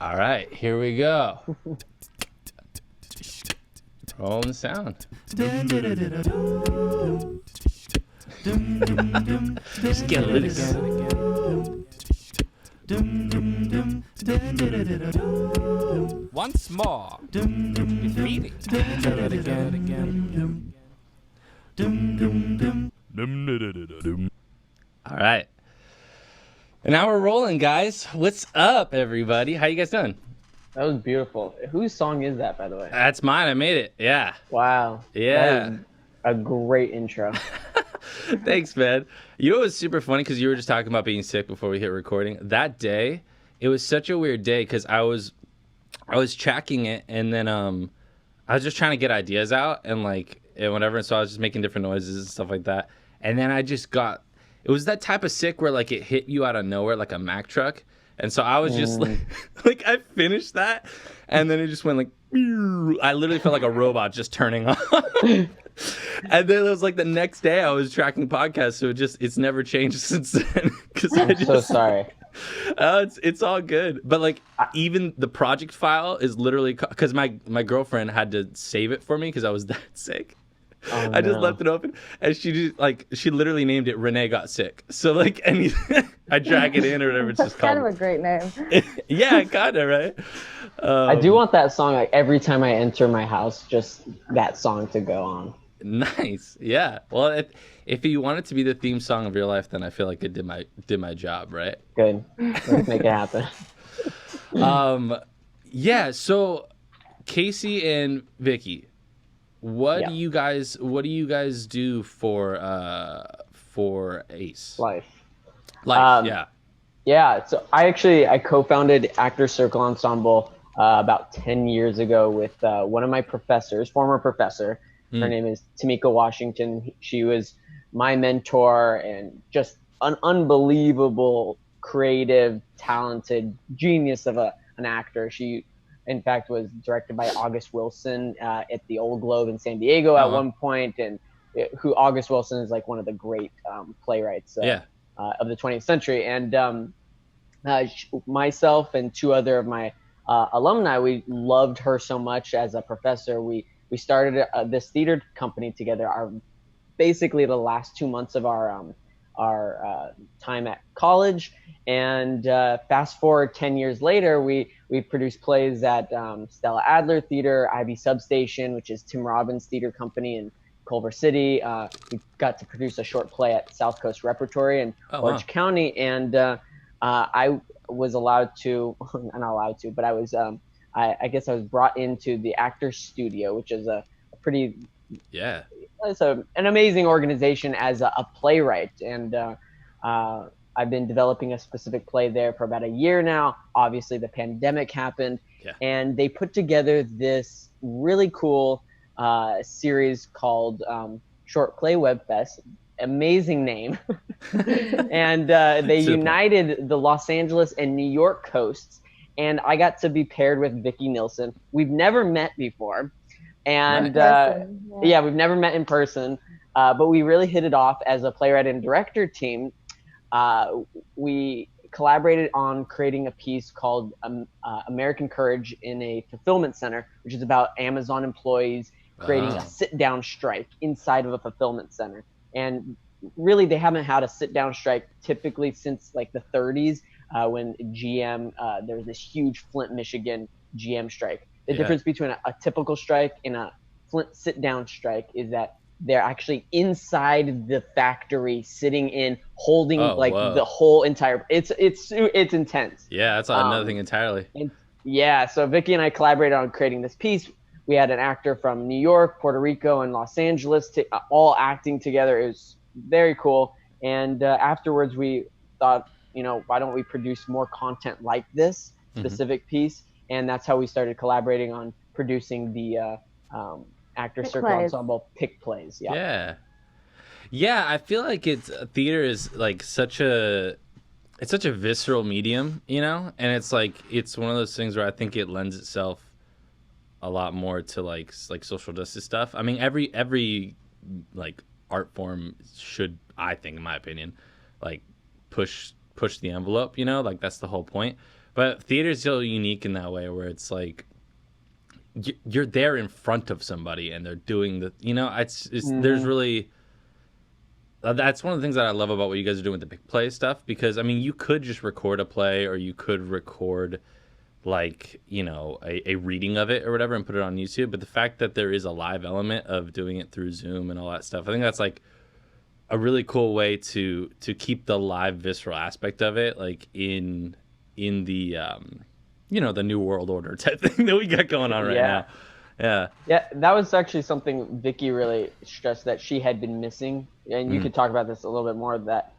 All right, here we go. Rolling the sound. Just get loose. Once more. With reading. All right. And now we're rolling, guys. What's up, everybody? How you guys doing? That was beautiful. Whose song is that, by the way? That's mine. I made it. Yeah. Wow. Yeah. That was a great intro. Thanks, man. You know what was super funny? Because you were just talking about being sick before we hit recording. That day, it was such a weird day because I was tracking it, and then I was just trying to get ideas out and whatever. And so I was just making different noises and stuff like that. And then I just got. It was that type of sick where it hit you out of nowhere like a Mack truck. And so I was just like I finished that, and then it just went I literally felt like a robot just turning on. And then it was the next day I was tracking podcasts, so it's never changed since then. I'm so sorry. It's all good, but even the project file is literally because my girlfriend had to save it for me because I was that sick. Oh, I just left it open, and she literally named it "Renee Got Sick." So I drag it in or whatever. It's just kind of a great name. Yeah, kind of right. I do want that song every time I enter my house, just that song to go on. Nice, yeah. Well, if you want it to be the theme song of your life, then I feel like it did my job, right? Good, let's make it happen. Yeah. So, Casey and Vicky. What do you guys do for ACE? Life, yeah. Yeah, so I co-founded Actors Circle Ensemble about 10 years ago with one of my professors, former professor. Her name is Tamika Washington. She was my mentor and just an unbelievable, creative, talented genius of an actor. She, in fact, was directed by August Wilson at the Old Globe in San Diego at one point, and who August Wilson is one of the great playwrights of the 20th century. And myself and two other of my alumni, we loved her so much as a professor. We started this theater company together. Basically the last 2 months of our time at college, and fast forward 10 years later, we produced plays at Stella Adler Theater, Ivy Substation, which is Tim Robbins' theater company in Culver City. We got to produce a short play at South Coast Repertory in Orange County, and I was allowed to, not allowed to, but I was, I guess I was brought into the Actors Studio, which is a pretty, it's an amazing organization as a playwright. And I've been developing a specific play there for about a year now. Obviously, the pandemic happened, and they put together this really cool series called Short Play Web Fest. Amazing name. And they united the Los Angeles and New York coasts, and I got to be paired with Vici Nilsson. We've never met before, and we've never met in person, but we really hit it off as a playwright and director team. We collaborated on creating a piece called American Courage in a Fulfillment Center, which is about Amazon employees creating a sit-down strike inside of a fulfillment center. And really, they haven't had a sit-down strike typically since the 30s, when GM, there was this huge Flint, Michigan GM strike. The difference between a typical strike and a Flint sit-down strike is that they're actually inside the factory, sitting in, holding the whole entire. It's intense. Yeah, that's another thing entirely. So Vicky and I collaborated on creating this piece. We had an actor from New York, Puerto Rico, and Los Angeles all acting together. It was very cool. And afterwards, we thought, why don't we produce more content like this specific piece? And that's how we started collaborating on producing the Actors Circle Ensemble Pick Plays. Yeah. I feel like theater is such a visceral medium, and it's one of those things where I think it lends itself a lot more to social justice stuff. I mean, every art form should, I think, in my opinion, push the envelope. That's the whole point. But theater's so unique in that way where it's like you're there in front of somebody and they're doing the, it's there's really, that's one of the things that I love about what you guys are doing with the big play stuff, because I mean, you could just record a play or you could record like, a reading of it or whatever and put it on YouTube. But the fact that there is a live element of doing it through Zoom and all that stuff, I think that's like a really cool way to keep the live visceral aspect of it, like in the the new world order type thing that we got going on right now. Yeah, that was actually something Vicky really stressed that she had been missing, and you could talk about this a little bit more. That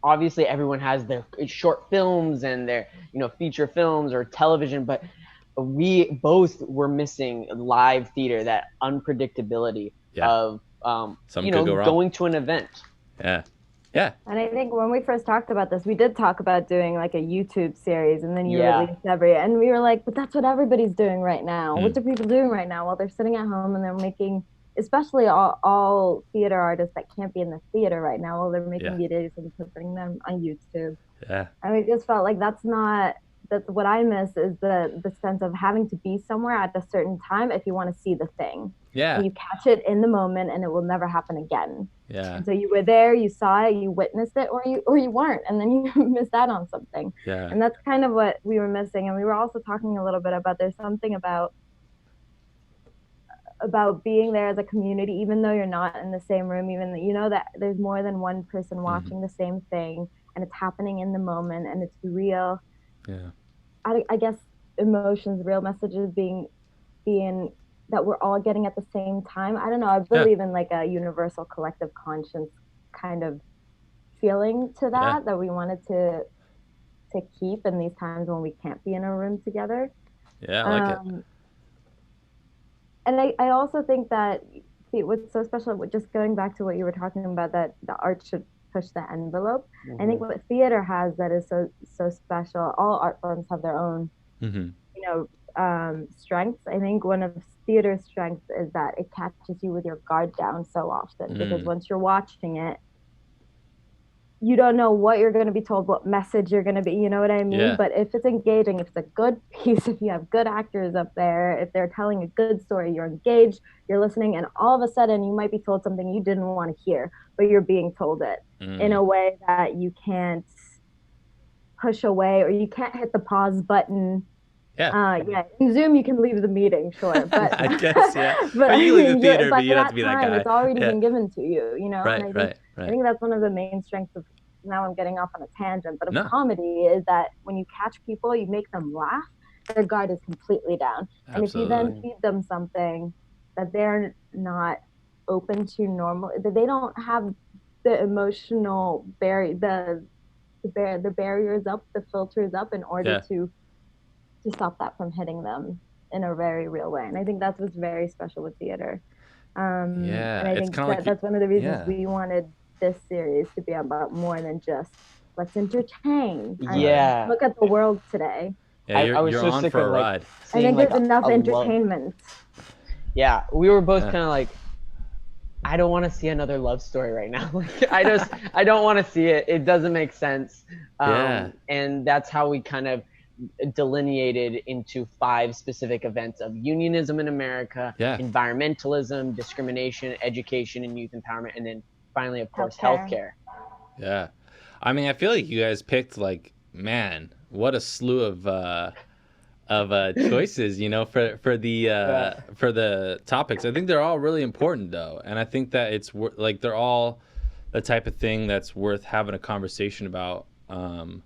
obviously everyone has their short films and their feature films or television, but we both were missing live theater, that unpredictability of going to an event. Yeah. And I think when we first talked about this, we did talk about doing like a YouTube series, and then you released and we were like, but that's what everybody's doing right now. What are people doing right now? Well, they're sitting at home and they're making, especially all theater artists that can't be in the theater right now, well, they're making videos and putting them on YouTube. Yeah. And we just felt like that's what I miss, is the sense of having to be somewhere at a certain time if you want to see the thing. Yeah. And you catch it in the moment and it will never happen again. Yeah. And so you were there, you saw it, you witnessed it, or you weren't, and then you missed out on something. Yeah. And that's kind of what we were missing. And we were also talking a little bit about, there's something about being there as a community, even though you're not in the same room, even though that there's more than one person watching the same thing, and it's happening in the moment, and it's real. Yeah. I guess emotions, real messages being that we're all getting at the same time. I don't know. I believe in like a universal collective conscience kind of feeling to that we wanted to keep in these times when we can't be in a room together. Yeah, I like it. And I also think that what's so special, just going back to what you were talking about, that the art should push the envelope. I think what theater has that is so special, all art forms have their own, strengths. I think one of theater's strengths is that it catches you with your guard down so often, because once you're watching it, you don't know what you're going to be told, what message you're going to be, you know what I mean? But if it's engaging, if it's a good piece, if you have good actors up there, if they're telling a good story, you're engaged, you're listening, and all of a sudden you might be told something you didn't want to hear, but you're being told it in a way that you can't push away, or you can't hit the pause button. In Zoom you can leave the meeting, sure, but I guess but you leave the theater, but you don't have to be that guy. It's already been given to you, Right, and I think that's one of the main strengths of, now I'm getting off on a tangent, but of comedy, is that when you catch people, you make them laugh, their guard is completely down. Absolutely. And if you then feed them something that they're not open to normal, that they don't have the emotional the barriers up, the filters up, in order to stop that from hitting them in a very real way. And I think that's what's very special with theater. And I think that's one of the reasons we wanted this series to be about more than just let's entertain. Look at the world today. Yeah, I was you're so on sick for of, a ride. I think there's enough entertainment. Yeah, we were both kind of like, I don't want to see another love story right now. I don't want to see it. It doesn't make sense. And that's how we kind of delineated into 5 specific events of unionism in America, environmentalism, discrimination, education, and youth empowerment, and then finally, of course, healthcare. Yeah. I mean, I feel like you guys picked, like, man, what a slew of choices, for the topics. I think they're all really important, though, and I think that it's like they're all the type of thing that's worth having a conversation about. And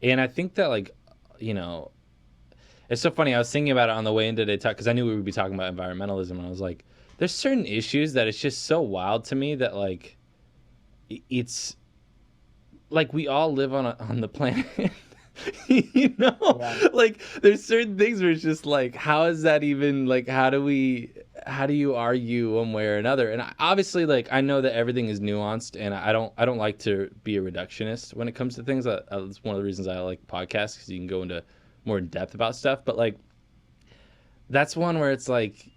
I think that, like, it's so funny. I was thinking about it on the way into today, because I knew we would be talking about environmentalism, and I was like, there's certain issues that it's just so wild to me that, like, it's like we all live on the planet. Like, there's certain things where it's just like, how is that even, like, how do you argue one way or another? And obviously, like, I know that everything is nuanced, and I don't like to be a reductionist when it comes to things. That's one of the reasons I like podcasts, because you can go into more in depth about stuff. But, like, that's one where it's like,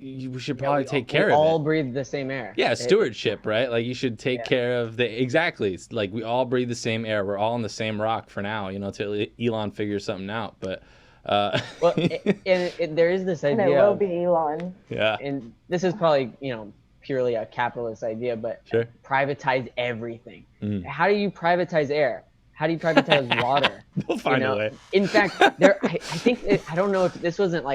we should probably take care we of all it. breathe the same air. Yeah, stewardship, right? Like you should take care of exactly. It's like we all breathe the same air. We're all on the same rock for now, till Elon figures something out. But well, there is this idea. And it will be Elon. Yeah. And this is probably purely a capitalist idea, but Sure. privatize everything. How do you privatize air? How do you privatize water? They'll find a way. In fact, I think I don't know if this wasn't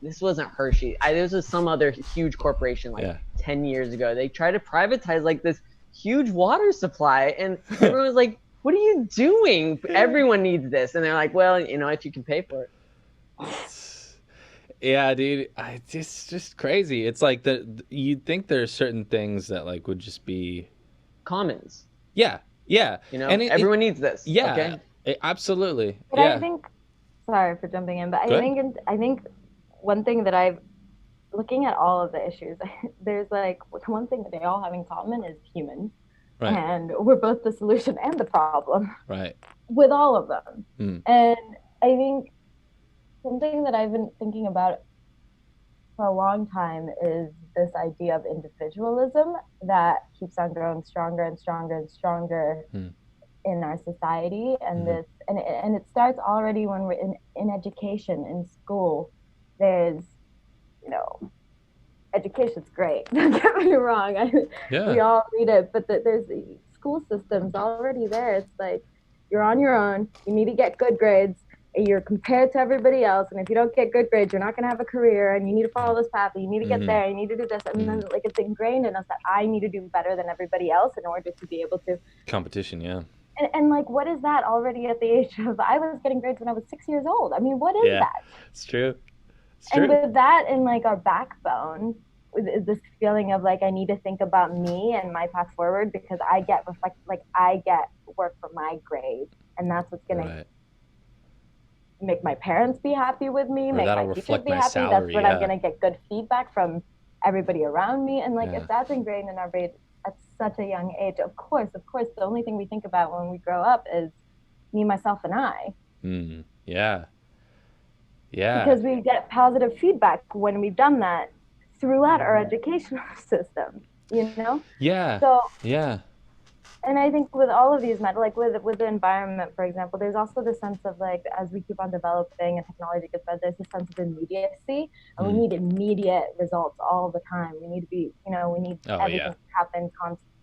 this wasn't Hershey. This was some other huge corporation 10 years ago. They tried to privatize like this huge water supply, and everyone was like, "What are you doing? Everyone needs this." And they're like, "Well, if you can pay for it." Yeah, dude, it's just crazy. It's like you'd think there's certain things that like would just be commons. Yeah. And everyone needs this. Yeah, okay? Absolutely. But I think, sorry for jumping in, but I think one thing that I've looking at all of the issues, there's like one thing that they all have in common is humans, right. And we're both the solution and the problem, right? With all of them, and I think something that I've been thinking about for a long time is this idea of individualism that keeps on growing stronger and stronger and stronger in our society. And this, and it starts already when we're in education, in school. There's, education's great. Don't get me wrong. We all need it, but there's school systems already there. It's like, you're on your own. You need to get good grades. You're compared to everybody else, and if you don't get good grades, you're not going to have a career, and you need to follow this path, and you need to get there, you need to do this, and then like it's ingrained in us that I need to do better than everybody else in order to be able to competition. And like, what is that already at the age of? I was getting grades when I was 6 years old. I mean, what is that? It's true. And with that in like our backbone is this feeling of like I need to think about me and my path forward because I get work for my grade, and that's what's going to make my parents be happy with me, make my teachers be happy. Salary, that's when I'm going to get good feedback from everybody around me. And like, if that's ingrained in our brain at such a young age, of course, the only thing we think about when we grow up is me, myself, and I. Yeah. Because we get positive feedback when we've done that throughout our educational system, Yeah. So, yeah. And I think with all of these, like with the environment, for example, there's also this sense of like, as we keep on developing and technology gets better, there's this sense of immediacy, and we need immediate results all the time. We need to be, we need everything to happen.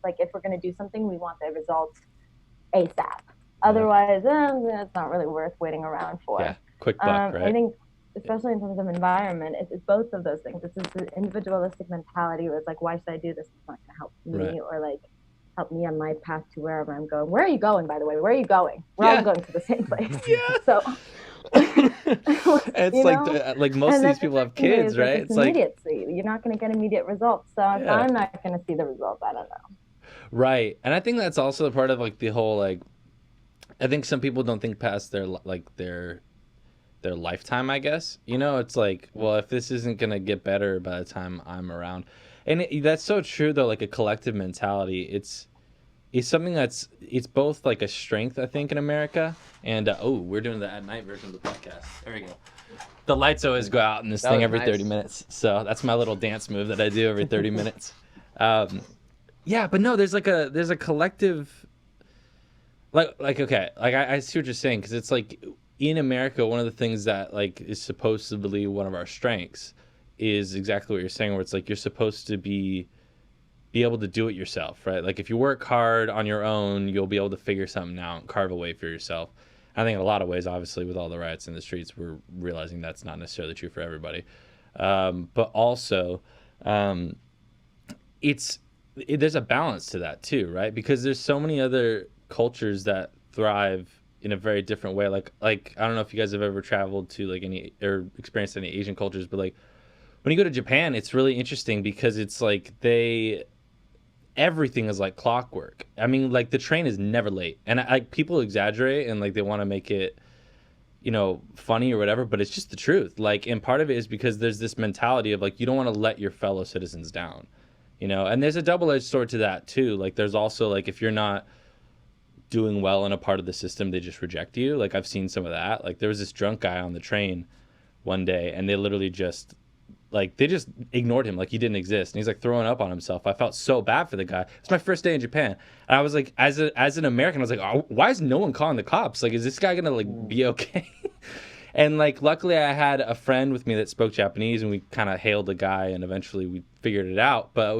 Like if we're going to do something, we want the results ASAP. Otherwise, it's not really worth waiting around for. Yeah, quick buck, right? I think, especially in terms of environment, it's both of those things. It's this individualistic mentality where it's like, why should I do this? It's not going to help me, or like, help me on my path to wherever I'm going. Where are you going, by the way? Where are you going? We're all going to the same place. So it's like most of these people have kids, right? It's immediacy. You're not going to get immediate results. So if I'm not going to see the results, I don't know. Right. And I think that's also part of like the whole, like, I think some people don't think past their lifetime, I guess. It's like, well, if this isn't going to get better by the time I'm around. And that's so true, though, like a collective mentality. It's something it's both like a strength, I think, in America. And, we're doing the at night version of the podcast. There we go. The lights always go out in this thing every 30 minutes. So that's my little dance move that I do every 30 minutes. But no, there's a collective, I see what you're saying. Because it's like in America, one of the things that like is supposedly one of our strengths is exactly what you're saying, where it's like you're supposed to be able to do it yourself, right? Like if you work hard on your own, you'll be able to figure something out and carve a way for yourself. I think in a lot of ways, obviously, with all the riots in the streets, we're realizing that's not necessarily true for everybody. But also, there's a balance to that too, right? Because there's so many other cultures that thrive in a very different way. Like I don't know if you guys have ever traveled to like any or experienced any Asian cultures, but like when you go to Japan, it's really interesting because it's like everything is like clockwork. I mean, like the train is never late, and people exaggerate and like they want to make it, funny or whatever, but it's just the truth. Like, and part of it is because there's this mentality of like you don't want to let your fellow citizens down, and there's a double-edged sword to that too. Like there's also like if you're not doing well in a part of the system, they just reject you. Like I've seen some of that. Like there was this drunk guy on the train one day, and they literally just like they just ignored him like he didn't exist, and he's like throwing up on himself. I felt so bad for the guy. It's my first day in Japan, and I was like, as an American, I was like, oh, why is no one calling the cops? Like, is this guy gonna like be okay? And like, luckily, I had a friend with me that spoke Japanese, and we kind of hailed the guy, and eventually we figured it out. But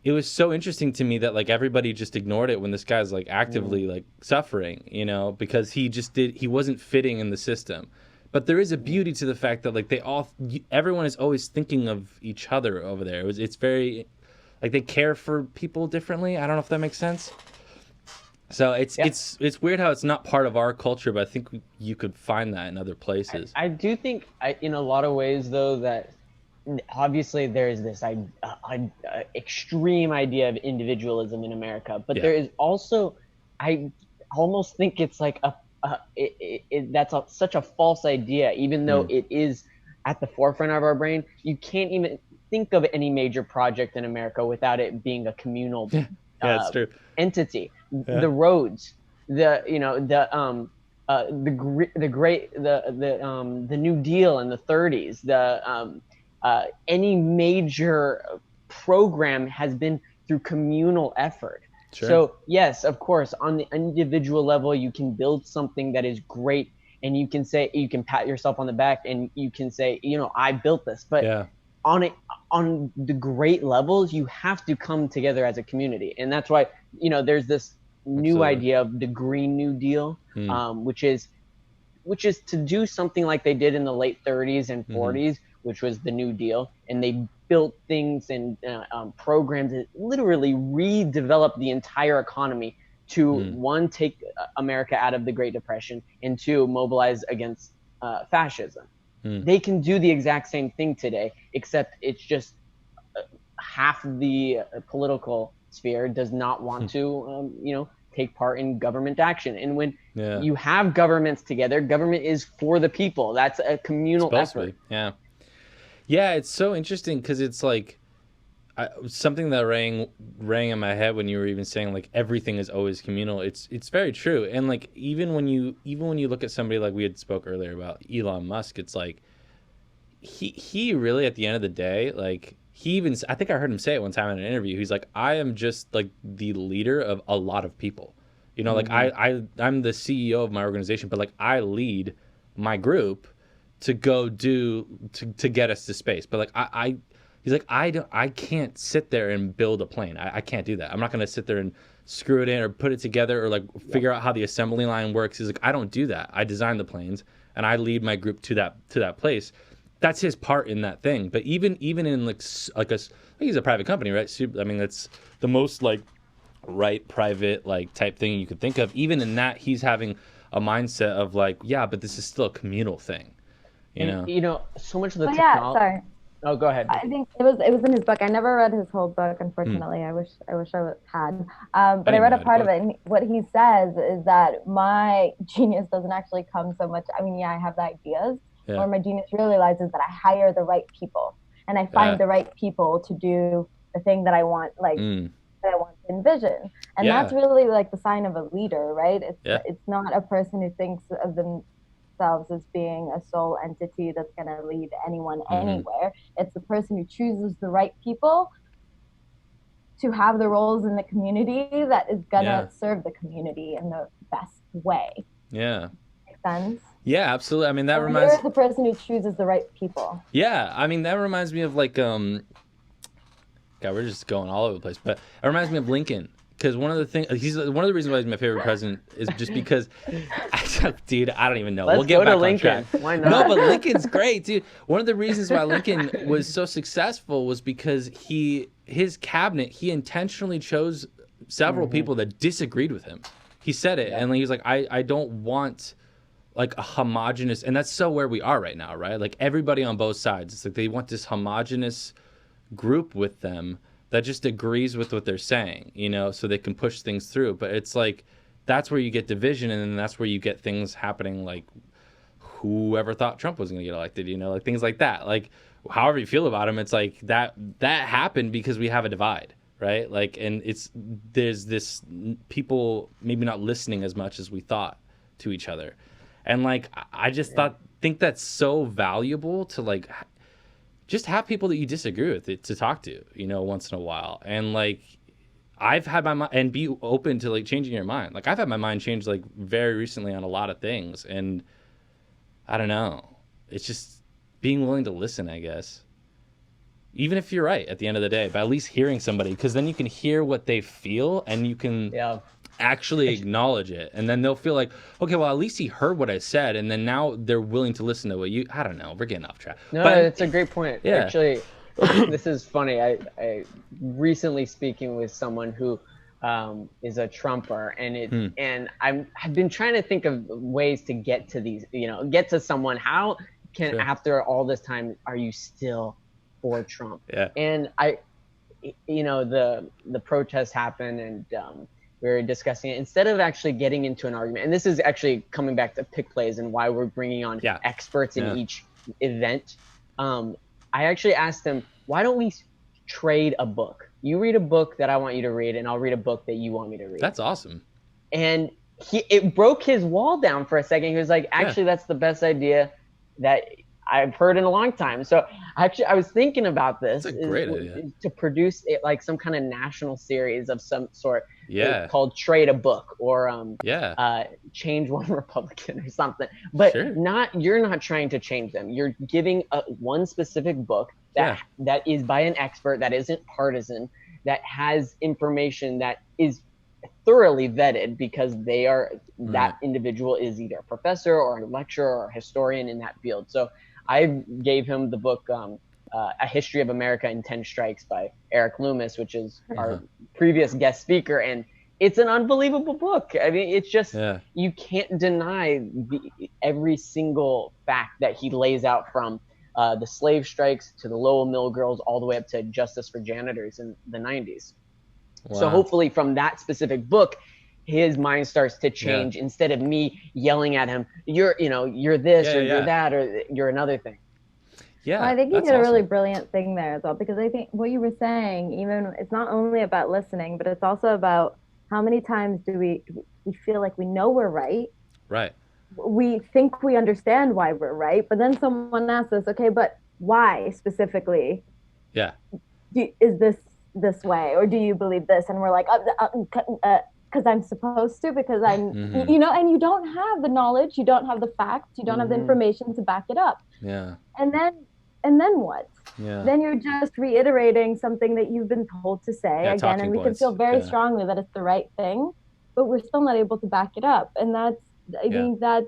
it was so interesting to me that like everybody just ignored it when this guy's like actively like suffering, you know, because he wasn't fitting in the system. But there is a beauty to the fact that like everyone is always thinking of each other over there. It's very like they care for people differently. I don't know if that makes sense. So it's weird how it's not part of our culture, but I think you could find that in other places. I do think, in a lot of ways, though, that obviously there is this extreme idea of individualism in America, but there is also, I almost think it's like that's such a false idea, even though it is at the forefront of our brain. You can't even think of any major project in America without it being a communal that's true. entity. The roads, the New Deal in the 30s, any major program has been through communal effort. Sure. So yes, of course, on the individual level, you can build something that is great, and you can pat yourself on the back, and you can say, I built this. But on the great levels, you have to come together as a community, and that's why there's this new idea of the Green New Deal, which is to do something like they did in the late 30s and 40s, which was the New Deal, and they built things and programs that literally redeveloped the entire economy to one, take America out of the Great Depression, and two, mobilize against fascism. They can do the exact same thing today, except it's just half of the political sphere does not want to, take part in government action. And when you have governments together, government is for the people. That's a communal effort. Yeah, it's so interesting because it's like something that rang in my head when you were even saying like everything is always communal. It's very true. And like even when you look at somebody like we had spoke earlier about Elon Musk, it's like he really at the end of the day, like I think I heard him say it one time in an interview. He's like, I am just like the leader of a lot of people. Like I'm the CEO of my organization, but like I lead my group to go to get us to space. But like he's like, I can't sit there and build a plane. I can't do that. I'm not going to sit there and screw it in or put it together or like figure out how the assembly line works. He's like, I don't do that. I design the planes and I lead my group to that place. That's his part in that thing. But even in like he's a private company, right? I mean, that's the most like right private like type thing you could think of. Even in that, he's having a mindset of like, yeah, but this is still a communal thing. So much of the technology. Sorry. Oh, go ahead. I think it was in his book. I never read his whole book, unfortunately. I wish I had. But I read a part of it, and what he says is that my genius doesn't actually come so much. I mean, I have the ideas, where my genius really lies is that I hire the right people, and I find the right people to do the thing that I want, that I want to envision. And that's really like the sign of a leader, right? It's not a person who thinks of themselves as being a sole entity that's going to lead anyone anywhere. It's the person who chooses the right people to have the roles in the community that is going to serve the community in the best way. Yeah. Makes sense? Yeah, absolutely. I mean, that reminds me. You're the person who chooses the right people. Yeah. I mean, that reminds me of like, God, we're just going all over the place, but it reminds me of Lincoln. Because one of the reasons why he's my favorite president is just because, dude, I don't even know. Let's we'll get go back to on Lincoln. track. Why not? No, but Lincoln's great, dude. One of the reasons why Lincoln was so successful was because his cabinet, he intentionally chose several people that disagreed with him. He said it, and he was like, I don't want like a homogenous, and that's so where we are right now, right? Like everybody on both sides, it's like they want this homogenous group with them that just agrees with what they're saying, so they can push things through. But it's like, that's where you get division, and then that's where you get things happening like whoever thought Trump was going to get elected, like things like that. Like, however you feel about him, it's like that happened because we have a divide, right? Like, and there's this people maybe not listening as much as we thought to each other. And like, I just think that's so valuable to like just have people that you disagree with to talk to, you know, once in a while. And like, I've had my mind, and be open to like changing your mind. Like I've had my mind changed like very recently on a lot of things, and I don't know. It's just being willing to listen, I guess. Even if you're right at the end of the day, but at least hearing somebody, because then you can hear what they feel and you can actually acknowledge it. And then they'll feel like, okay, well, at least he heard what I said. And then now they're willing to listen to what you, I don't know, we're getting off track. No, but it's a great point. Yeah. Actually, this is funny. I recently speaking with someone who is a Trumper, and I've been trying to think of ways to get to these, you know, get to someone. How can, after all this time, are you still for Trump? Yeah. And you know, the protest happened, and we were discussing it. Instead of actually getting into an argument, and this is actually coming back to pick plays and why we're bringing on experts in each event. I actually asked him, why don't we trade a book? You read a book that I want you to read, and I'll read a book that you want me to read. That's awesome. And it broke his wall down for a second. He was like, actually, that's the best idea that I've heard in a long time. So actually, I was thinking about this. That's a great idea. To produce it, like some kind of national series of some sort. Yeah. Called Trade a Book, or Change One Republican or something. But you're not trying to change them. You're giving one specific book that is by an expert, that isn't partisan, that has information that is thoroughly vetted, because that individual is either a professor or a lecturer or a historian in that field. So I gave him the book A History of America in 10 Strikes by Eric Loomis, which is our previous guest speaker, and it's an unbelievable book. I mean, it's just you can't deny every single fact that he lays out, from the slave strikes to the Lowell Mill girls, all the way up to justice for janitors in the 90s. Wow. So hopefully from that specific book, his mind starts to change, instead of me yelling at him, you're this or you're that or you're another thing. Yeah, well, I think you did a really brilliant thing there as well, because I think what you were saying, even it's not only about listening, but it's also about how many times do we feel like we know we're right. Right. We think we understand why we're right, but then someone asks us, okay, but why specifically? Yeah. Is this way, or do you believe this? And we're like, because I'm supposed to, because I'm, you know, and you don't have the knowledge, you don't have the facts, you don't have the information to back it up. Yeah. And then what? Yeah. Then you're just reiterating something that you've been told to say again, and we can feel very strongly that it's the right thing, but we're still not able to back it up. And that's, I think that's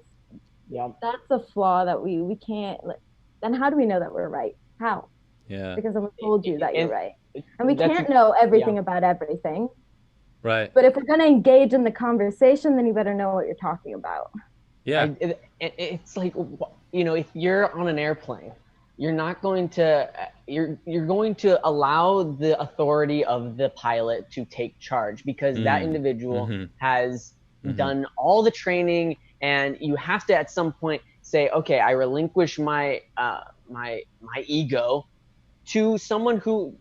a flaw that we can't. Then how do we know that we're right? How? Yeah. Because someone told you that you're right. And we can't know everything about everything. Right. But if we're going to engage in the conversation, then you better know what you're talking about. Yeah. It's like, you know, if you're on an airplane, you're not going to, you're going to allow the authority of the pilot to take charge, because that individual has done all the training, and you have to at some point say, okay, I relinquish my my ego to someone who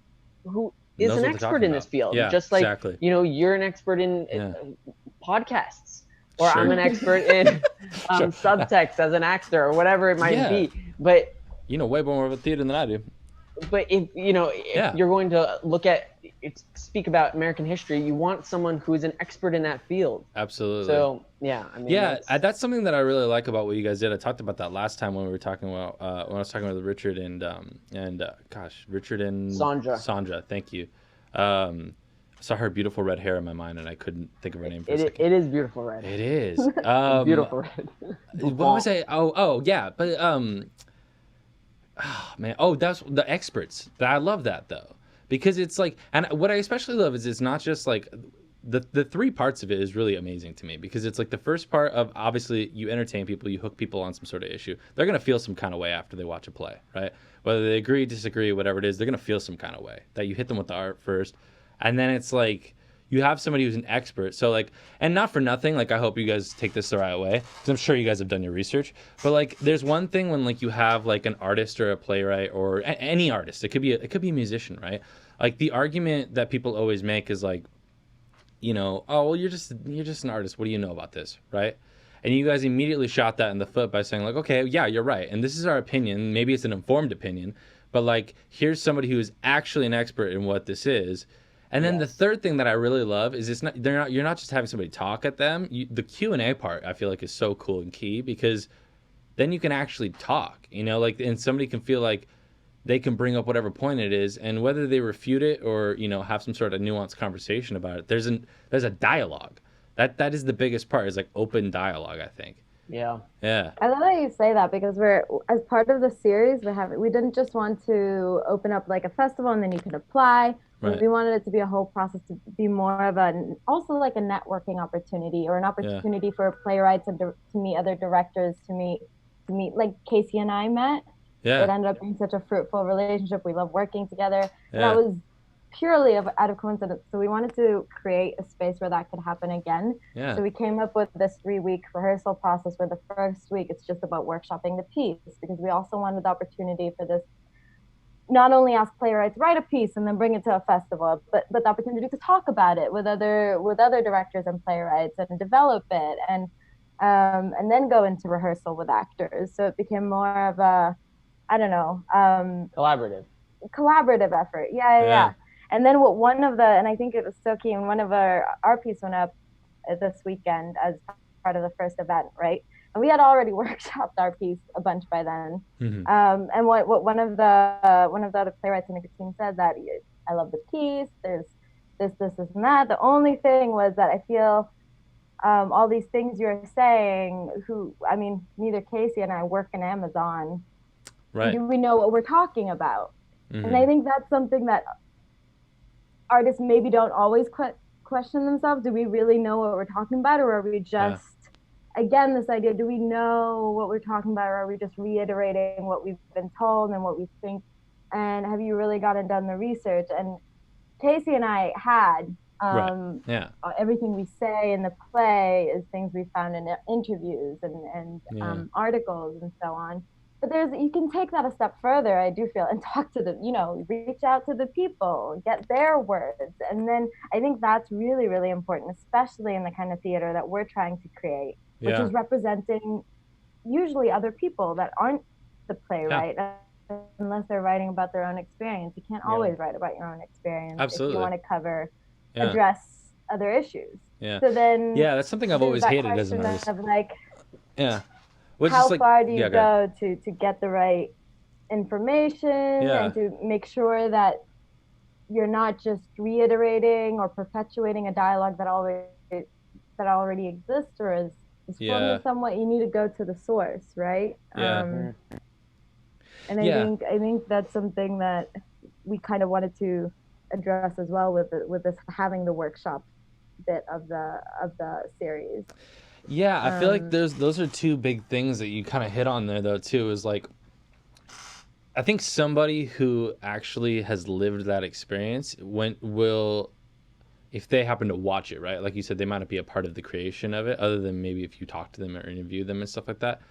is an expert in this field. Just like, you know, you're an expert in podcasts, or I'm an expert in subtext as an actor, or whatever it might be. But you know way more about theater than I do. But if you're going to speak about American history, you want someone who is an expert in that field. Absolutely. So that's something that I really like about what you guys did. I talked about that last time when we were talking about when I was talking with Richard and Richard and Sandra. Thank you. I saw her beautiful red hair in my mind, and I couldn't think of her name for a second. It is beautiful red. It is beautiful red. What was I? Oh yeah, but oh man, that's the experts. I love that though, because it's like, and what I especially love is it's not just like the three parts of it is really amazing to me, because it's like the first part of, obviously you entertain people, you hook people on some sort of issue. They're gonna feel some kind of way after they watch a play, right? Whether they agree, disagree, whatever it is, they're gonna feel some kind of way. That you hit them with the art first, and then it's like you have somebody who's an expert. So like, and not for nothing, like I hope you guys take this the right way, because I'm sure you guys have done your research. But like, there's one thing when like you have like an artist or a playwright or any artist, it could be a musician, right? Like the argument that people always make is like, you know, oh well, you're just an artist. What do you know about this, right? And you guys immediately shot that in the foot by saying like, okay, yeah, you're right, and this is our opinion. Maybe it's an informed opinion, but like here's somebody who is actually an expert in what this is. And then the third thing that I really love is you're not just having somebody talk at them. The Q&A part I feel like is so cool and key, because then you can actually talk, like, and somebody can feel like they can bring up whatever point it is, and whether they refute it or, have some sort of nuanced conversation about it, there's a dialogue. That is the biggest part, is like open dialogue, I think. Yeah. Yeah. I love that you say that, because as part of the series, we didn't just want to open up like a festival and then you can apply. Right. We wanted it to be a whole process, to be more of also like a networking opportunity, or an opportunity for playwrights and to meet other directors, to meet like Casey and I met. Yeah. It ended up being such a fruitful relationship. We love working together. Yeah. That was purely out of coincidence. So we wanted to create a space where that could happen again. Yeah. So we came up with this 3-week rehearsal process, where the first week it's just about workshopping the piece, because we also wanted the opportunity for this, not only ask playwrights write a piece and then bring it to a festival, but the opportunity to talk about it with other directors and playwrights and develop it, and then go into rehearsal with actors. So it became more of a, I don't know, collaborative effort. Yeah. And then and I think it was so key, and one of our piece went up this weekend as part of the first event, right? And we had already workshopped our piece a bunch by then. Mm-hmm. And what one of the other playwrights in the team said, that I love the piece, there's this and that. The only thing was that I feel all these things you're saying, neither Casey and I work in Amazon. Right. Do we know what we're talking about? Mm-hmm. And I think that's something that artists maybe don't always question themselves. Do we really know what we're talking about, or are we just, again, this idea, do we know what we're talking about, or are we just reiterating what we've been told and what we think? And have you really gone and done the research? And Casey and I had everything we say in the play is things we found in interviews and articles and so on. But you can take that a step further, I do feel, and talk to them, reach out to the people, get their words. And then I think that's really, really important, especially in the kind of theater that we're trying to create, which is representing usually other people that aren't the playwright, unless they're writing about their own experience. You can't always write about your own experience. Absolutely. If you want to address other issues. Yeah. So then, that's something I've always hated as an artist. How far do you go to get the right information and to make sure that you're not just reiterating or perpetuating a dialogue that already exists or is forming somewhat? You need to go to the source, right? And I think that's something that we kind of wanted to address as well with this having the workshop bit of the series. Yeah, I feel like those are two big things that you kind of hit on there, though, too, is like, I think somebody who actually has lived that experience will, if they happen to watch it, right, like you said, they might not be a part of the creation of it, other than maybe if you talk to them or interview them and stuff like that,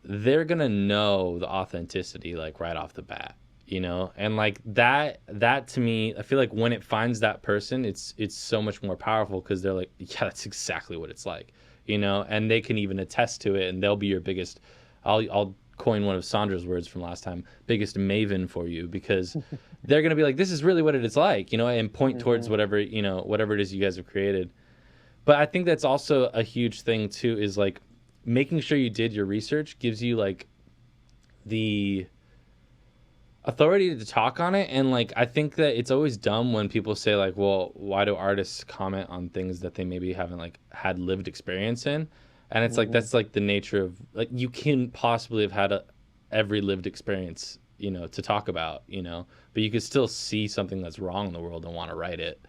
they're going to know the authenticity, like, right off the bat, and like that to me, I feel like when it finds that person, it's so much more powerful, because they're like, yeah, that's exactly what it's like. And they can even attest to it, and they'll be your biggest, I'll coin one of Sandra's words from last time, biggest maven for you, because they're going to be like, this is really what it is like, and point towards whatever it is you guys have created. But I think that's also a huge thing too, is like making sure you did your research gives you like the authority to talk on it. And like, I think that it's always dumb when people say like, well, why do artists comment on things that they maybe haven't like had lived experience in? And it's like, that's like the nature of, like, you can possibly have had every lived experience, to talk about, but you could still see something that's wrong in the world and want to write it.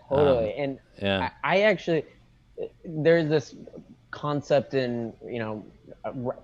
Totally. I actually, there's this concept in,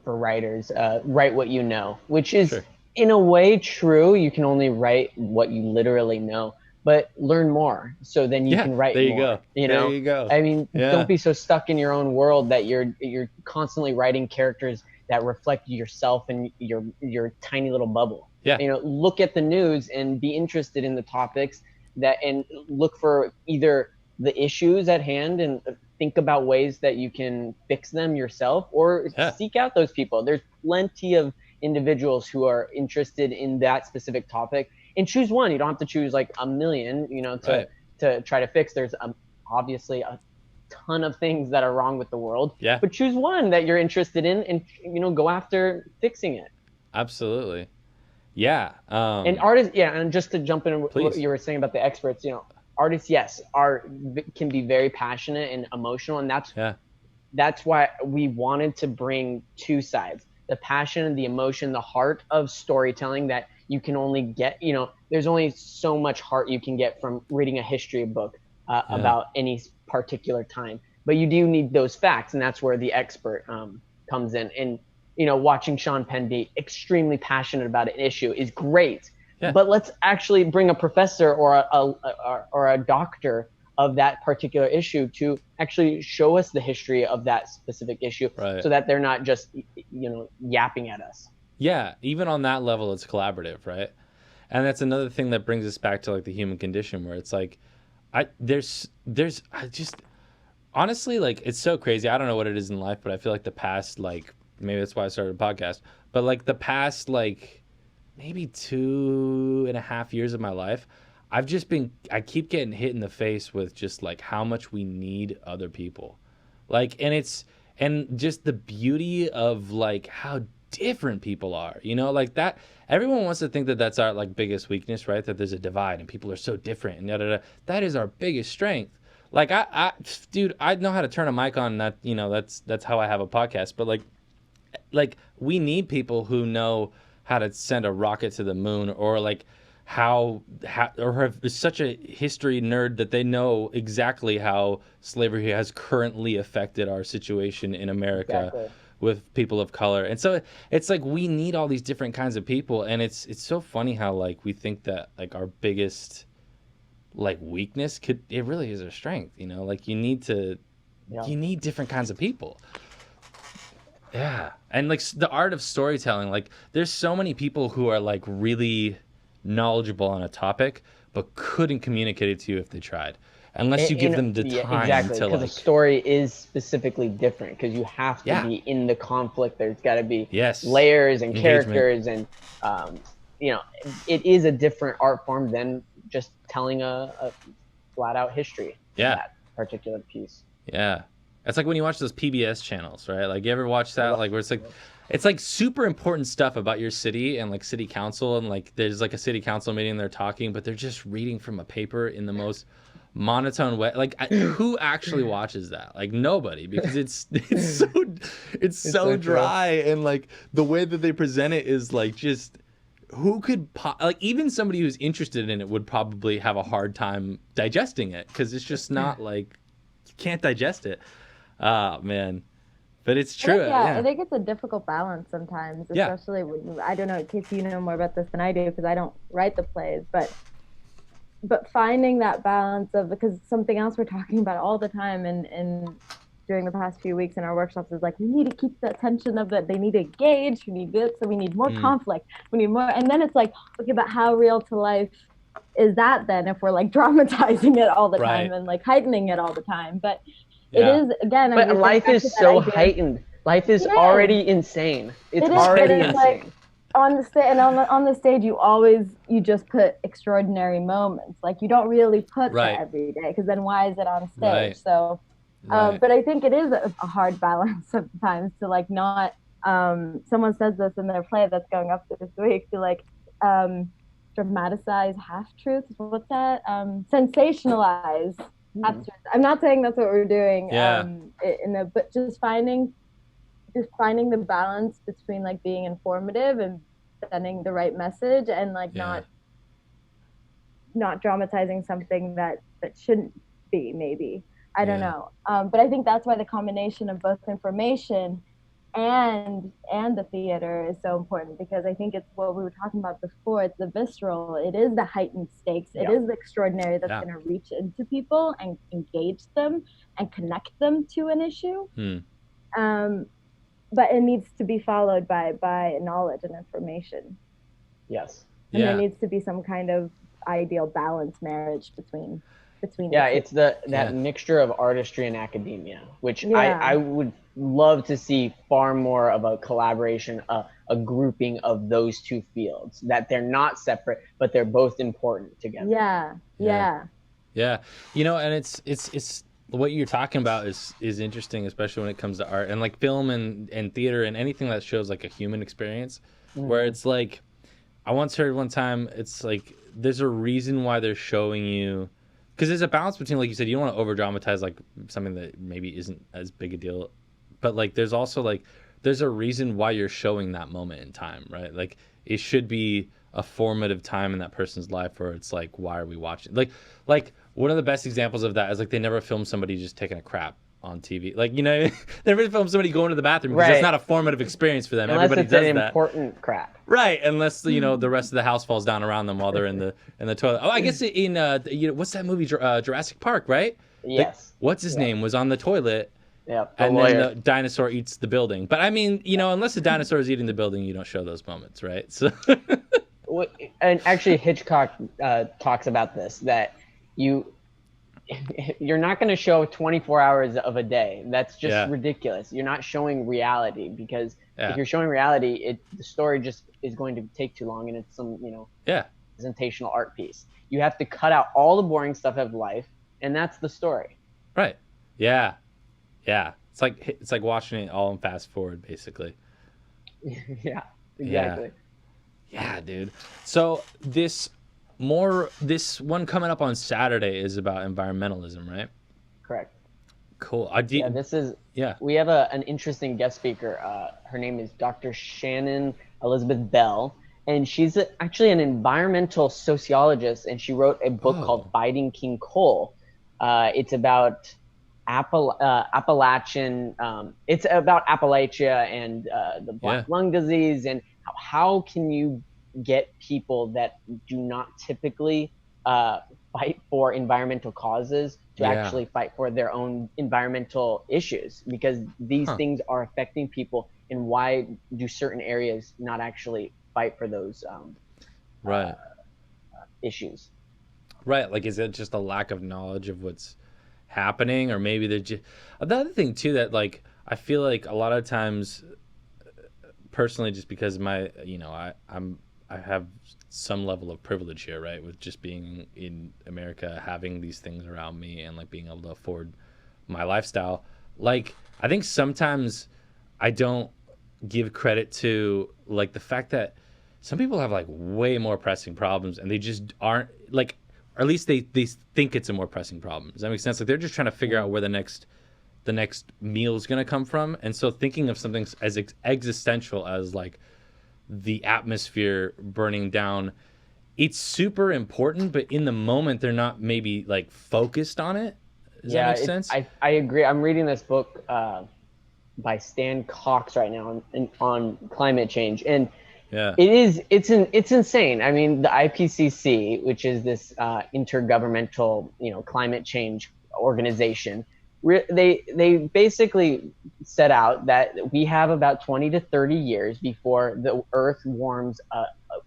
for writers, write what you know, which is in a way true. You can only write what you literally know, but learn more. So then you can write more. There you go. I mean, don't be so stuck in your own world that you're constantly writing characters that reflect yourself and your tiny little bubble. Look at the news and be interested in the topics and look for either the issues at hand and think about ways that you can fix them yourself, or seek out those people. There's plenty of individuals who are interested in that specific topic, and choose one. You don't have to choose like a million, to try to fix. There's obviously a ton of things that are wrong with the world, but choose one that you're interested in and go after fixing it. Absolutely. Yeah. And artists, and just to jump in what you were saying about the experts, artists, yes, can be very passionate and emotional, and that's why we wanted to bring two sides: the passion, the emotion, the heart of storytelling that you can only get. There's only so much heart you can get from reading a history book about any particular time, but you do need those facts, and that's where the expert comes in. And watching Sean Penn be extremely passionate about an issue is great, but let's actually bring a professor or a doctor of that particular issue to actually show us the history of that specific issue, so that they're not just yapping at us. Yeah, even on that level, it's collaborative, right? And that's another thing that brings us back to like the human condition, where it's like, honestly, like, it's so crazy. I don't know what it is in life, but I feel like the past, like, maybe that's why I started a podcast, but like the past, like maybe 2.5 years of my life, I keep getting hit in the face with just like how much we need other people. Like, and just the beauty of like how different people are, like that. Everyone wants to think that that's our like biggest weakness, right? That there's a divide and people are so different and da. That is our biggest strength. Like dude, I know how to turn a mic on. That that's how I have a podcast. But like we need people who know how to send a rocket to the moon, or like how or is such a history nerd that they know exactly how slavery has currently affected our situation in America with people of color. And so it's like we need all these different kinds of people, and it's so funny how like we think that like our biggest like weakness it really is our strength, like you need different kinds of people. Yeah. And like the art of storytelling, like there's so many people who are like really knowledgeable on a topic but couldn't communicate it to you if they tried, unless you give them the time to because like, a story is specifically different because you have to be in the conflict. There's got to be layers and characters, and it is a different art form than just telling a flat out history of that particular piece. It's like when you watch those PBS channels, right? Like, you ever watch that? Like, where it's like super important stuff about your city and like city council, and like there's like a city council meeting and they're talking, but they're just reading from a paper in the most monotone way. Like, who actually watches that? Like, nobody, because it's so dry, and like the way that they present it is like just who could like even somebody who's interested in it would probably have a hard time digesting it, because it's just not like you can't digest it. Oh man, but it's true. I think it's a difficult balance sometimes, especially when, I don't know, Casey, you know more about this than I do because I don't write the plays, but finding that balance of, because something else we're talking about all the time and during the past few weeks in our workshops is like, we need to keep the attention of it. They need to engage. We need this, so we need more conflict. We need more, and then it's like, okay, but how real to life is that then if we're like dramatizing it all the time and like heightening it all the time? But it is, again, but life is so heightened. Life is already insane. It's already insane. Like, on the stage, you just put extraordinary moments. Like, you don't really put that every day, because then why is it on stage? So, but I think it is a hard balance sometimes to like not. Someone says this in their play that's going up this week, to like dramatize half truths. What's that? Sensationalize. I'm not saying that's what we're doing, but just finding the balance between like being informative and sending the right message, and like not dramatizing something that shouldn't be, maybe. I don't know. But I think that's why the combination of both information and the theater is so important, because I think it's what we were talking about before. It's the visceral. It is the heightened stakes. It is the extraordinary that's going to reach into people and engage them and connect them to an issue. But it needs to be followed by knowledge and information. Yes. And there needs to be some kind of ideal balance marriage between. between Yeah, the two. it's that Yeah. mixture of artistry and academia, which Yeah. I would love to see far more of a collaboration, a grouping of those two fields, that they're not separate, but they're both important together. Yeah. Yeah. Yeah, and it's what you're talking about is interesting, especially when it comes to art and like film and theater and anything that shows like a human experience, where it's like, I once heard one time, it's like there's a reason why they're showing you, because there's a balance between, like you said, you don't want to over dramatize like something that maybe isn't as big a deal, but like there's also like there's a reason why you're showing that moment in time, right? Like it should be a formative time in that person's life where it's like, why are we watching? Like one of the best examples of that is like they never film somebody just taking a crap on TV. Like, they never film somebody going to the bathroom because that's not a formative experience for them. Unless Everybody it's does an that. important crap. Right, unless the rest of the house falls down around them while they're in the toilet. Oh, I guess in what's that movie, Jurassic Park, right? Yes. What's his name was on the toilet. Yeah. And then the dinosaur eats the building. But I mean, unless the dinosaur is eating the building, you don't show those moments, right? So. And actually, Hitchcock talks about this, that you're not going to show 24 hours of a day. That's just ridiculous. You're not showing reality, because if you're showing reality, the story just is going to take too long, and it's some presentational art piece. You have to cut out all the boring stuff of life, and that's the story. Right. Yeah. Yeah. It's like watching it all in fast forward, basically. Yeah. Exactly. Yeah, dude. So this one coming up on Saturday is about environmentalism, right? Correct. Cool. We have an interesting guest speaker. Her name is Dr. Shannon Elizabeth Bell, and she's actually an environmental sociologist, and she wrote a book called Fighting King Coal. It's about Appalachian. It's about Appalachia and the black lung disease, and how can you get people that do not typically fight for environmental causes to actually fight for their own environmental issues, because these things are affecting people, and why do certain areas not actually fight for those issues? Right. Like, is it just a lack of knowledge of what's happening, or maybe they're just... The other thing too, that like I feel like a lot of times, personally, just because I have some level of privilege here, right, with just being in America, having these things around me, and like being able to afford my lifestyle. Like, I think sometimes I don't give credit to like the fact that some people have like way more pressing problems, and they just aren't like, or at least they think it's a more pressing problem. Does that make sense? Like, they're just trying to figure out where the next meal is going to come from. And so thinking of something as existential as like the atmosphere burning down, it's super important, but in the moment they're not maybe like focused on it. Does that make sense? I agree. I'm reading this book by Stan Cox right now on climate change, and it's insane. I mean, the IPCC, which is this intergovernmental climate change organization, they basically set out that we have about 20 to 30 years before the Earth warms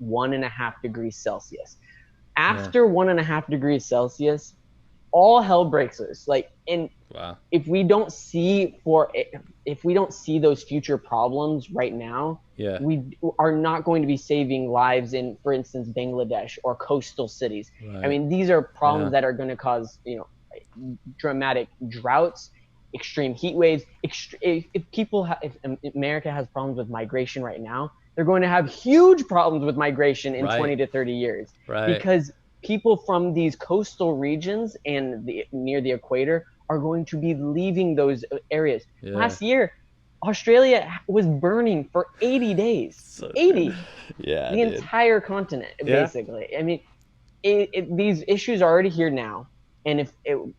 1.5 degrees Celsius. After 1.5 degrees Celsius, all hell breaks loose. Like, if we don't see those future problems right now, we are not going to be saving lives in, for instance, Bangladesh or coastal cities. Right. I mean, these are problems that are going to cause dramatic droughts, extreme heat waves. If America has problems with migration right now, they're going to have huge problems with migration in 20 to 30 years, because people from these coastal regions and near the equator are going to be leaving those areas. Last year, Australia was burning for 80 days. 80. The entire continent, basically. I mean, these issues are already here now. And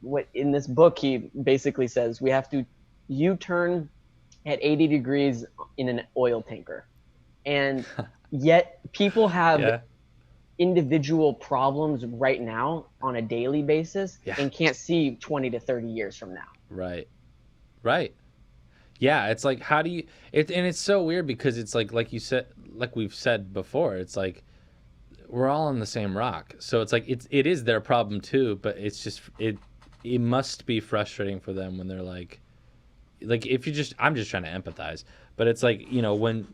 what in this book, he basically says we have to U-turn at 80 degrees in an oil tanker. And yet people have individual problems right now on a daily basis and can't see 20 to 30 years from now. Right. Yeah, it's like, how do you... and it's so weird, because it's like you said, like we've said before, it's like we're all on the same rock. So it's like it is their problem too, but it's just it must be frustrating for them when they're like if you just I'm just trying to empathize, but it's like, you know, when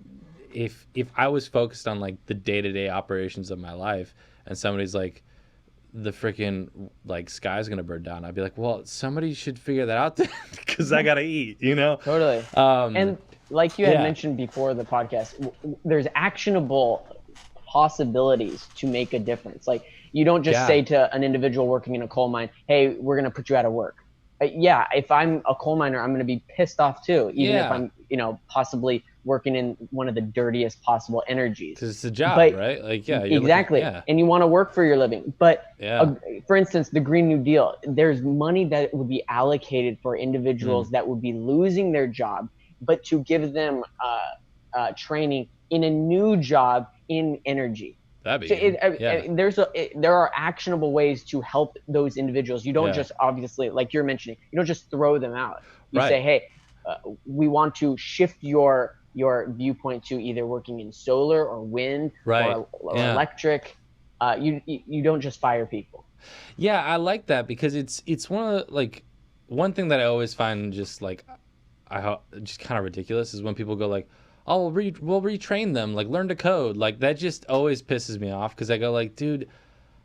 if I was focused on like the day-to-day operations of my life and somebody's like the freaking like sky's gonna burn down, I'd be like, well, somebody should figure that out then because I gotta eat, you know. Totally. And like you had mentioned before the podcast, there's actionable possibilities to make a difference. Like, you don't just say to an individual working in a coal mine, hey, we're going to put you out of work. Yeah, if I'm a coal miner, I'm going to be pissed off too, even if I'm, you know, possibly working in one of the dirtiest possible energies. Because it's a job, right? Like, exactly. And you want to work for your living. But for instance, the Green New Deal, there's money that would be allocated for individuals that would be losing their job, but to give them training in a new job in energy. That'd be there are actionable ways to help those individuals. You don't just, obviously, like you're mentioning, you don't just throw them out. You say, hey, we want to shift your viewpoint to either working in solar or wind or electric. You don't just fire people. Yeah, I like that because it's one of the, like, one thing that I always find just like just kind of ridiculous is when people go like, oh, we'll retrain them, like learn to code. Like, that just always pisses me off because I go like, dude,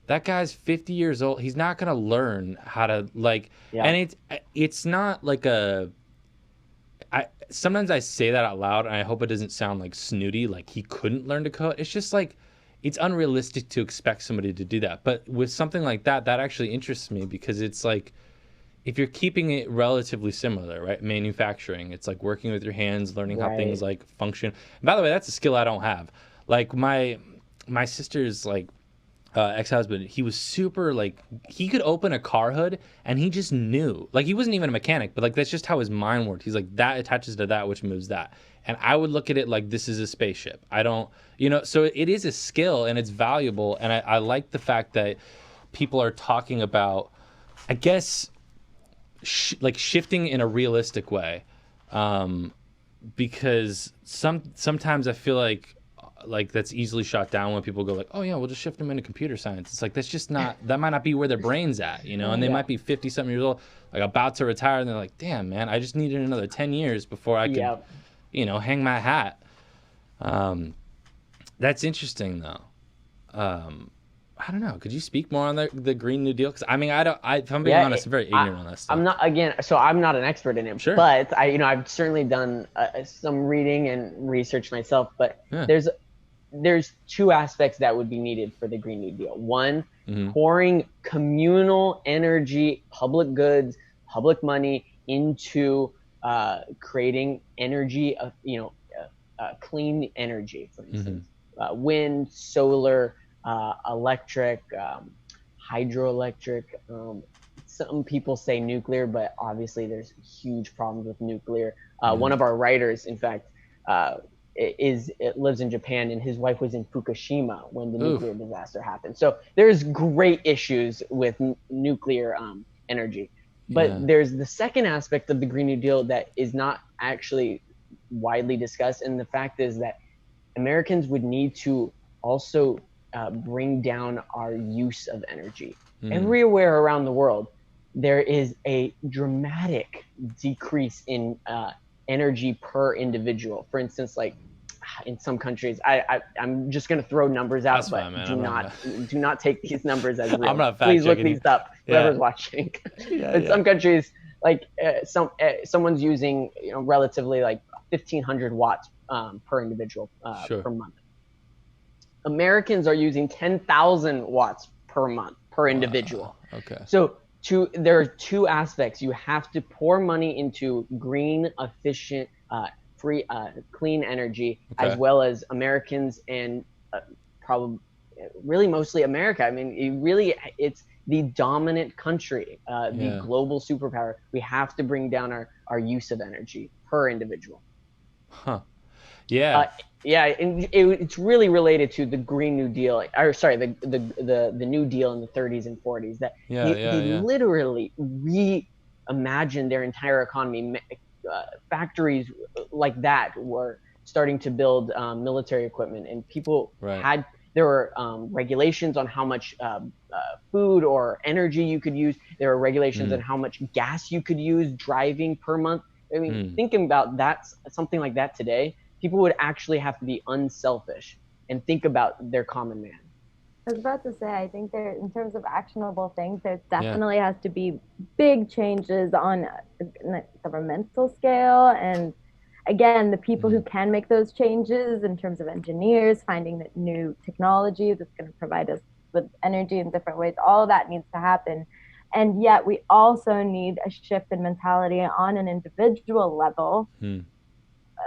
that guy's 50 years old. He's not going to learn how to like, and it's not like sometimes I say that out loud and I hope it doesn't sound like snooty, like he couldn't learn to code. It's just like, it's unrealistic to expect somebody to do that. But with something like that actually interests me because it's like, if you're keeping it relatively similar, right? Manufacturing, it's like working with your hands, learning how things like function. And by the way, that's a skill I don't have. Like my sister's like ex-husband, he was super like, he could open a car hood and he just knew. Like, he wasn't even a mechanic, but like that's just how his mind worked. He's like, that attaches to that, which moves that. And I would look at it like, this is a spaceship. I don't, you know, so it is a skill and it's valuable. And I like the fact that people are talking about, I guess, like shifting in a realistic way, because sometimes I feel like that's easily shot down when people go like, oh yeah, we'll just shift them into computer science. It's like, that's just not, that might not be where their brain's at, you know. And they might be 50 something years old, like about to retire, and they're like, damn man, I just needed another 10 years before I could you know, hang my hat. That's interesting though. I don't know. Could you speak more on the Green New Deal? Because I mean, if I'm being honest, I'm very ignorant on this stuff. I'm not, again, so I'm not an expert in it, but I've certainly done some reading and research myself. But there's two aspects that would be needed for the Green New Deal. One, pouring communal energy, public goods, public money into creating energy, clean energy, for instance, wind, solar, electric, hydroelectric. Some people say nuclear, but obviously there's huge problems with nuclear. One of our writers, in fact, lives in Japan, and his wife was in Fukushima when the nuclear disaster happened. So there's great issues with nuclear energy. But there's the second aspect of the Green New Deal that is not actually widely discussed, and the fact is that Americans would need to also bring down our use of energy. Everywhere around the world, there is a dramatic decrease in energy per individual. For instance, like in some countries, I'm just going to throw numbers out, do not take these numbers as real. I'm not Please look these up, whoever's watching. But some countries, like someone's using relatively like 1,500 watts per individual per month. Americans are using 10,000 watts per month per individual. Okay. So there are two aspects. You have to pour money into green, efficient, free, clean energy, as well as Americans and probably really mostly America. I mean, it's the dominant country, the global superpower. We have to bring down our use of energy per individual. Huh. Yeah. And it's really related to the Green New Deal, the New Deal in the 30s and 40s. That they literally reimagined their entire economy. Factories like that were starting to build military equipment, and people had There were regulations on how much food or energy you could use. There were regulations on how much gas you could use driving per month. I mean, thinking about that, something like that today, people would actually have to be unselfish and think about their common man. I was about to say, I think there, in terms of actionable things, there definitely has to be big changes on a governmental scale. And again, the people who can make those changes in terms of engineers, finding that new technology that's going to provide us with energy in different ways, all of that needs to happen. And yet we also need a shift in mentality on an individual level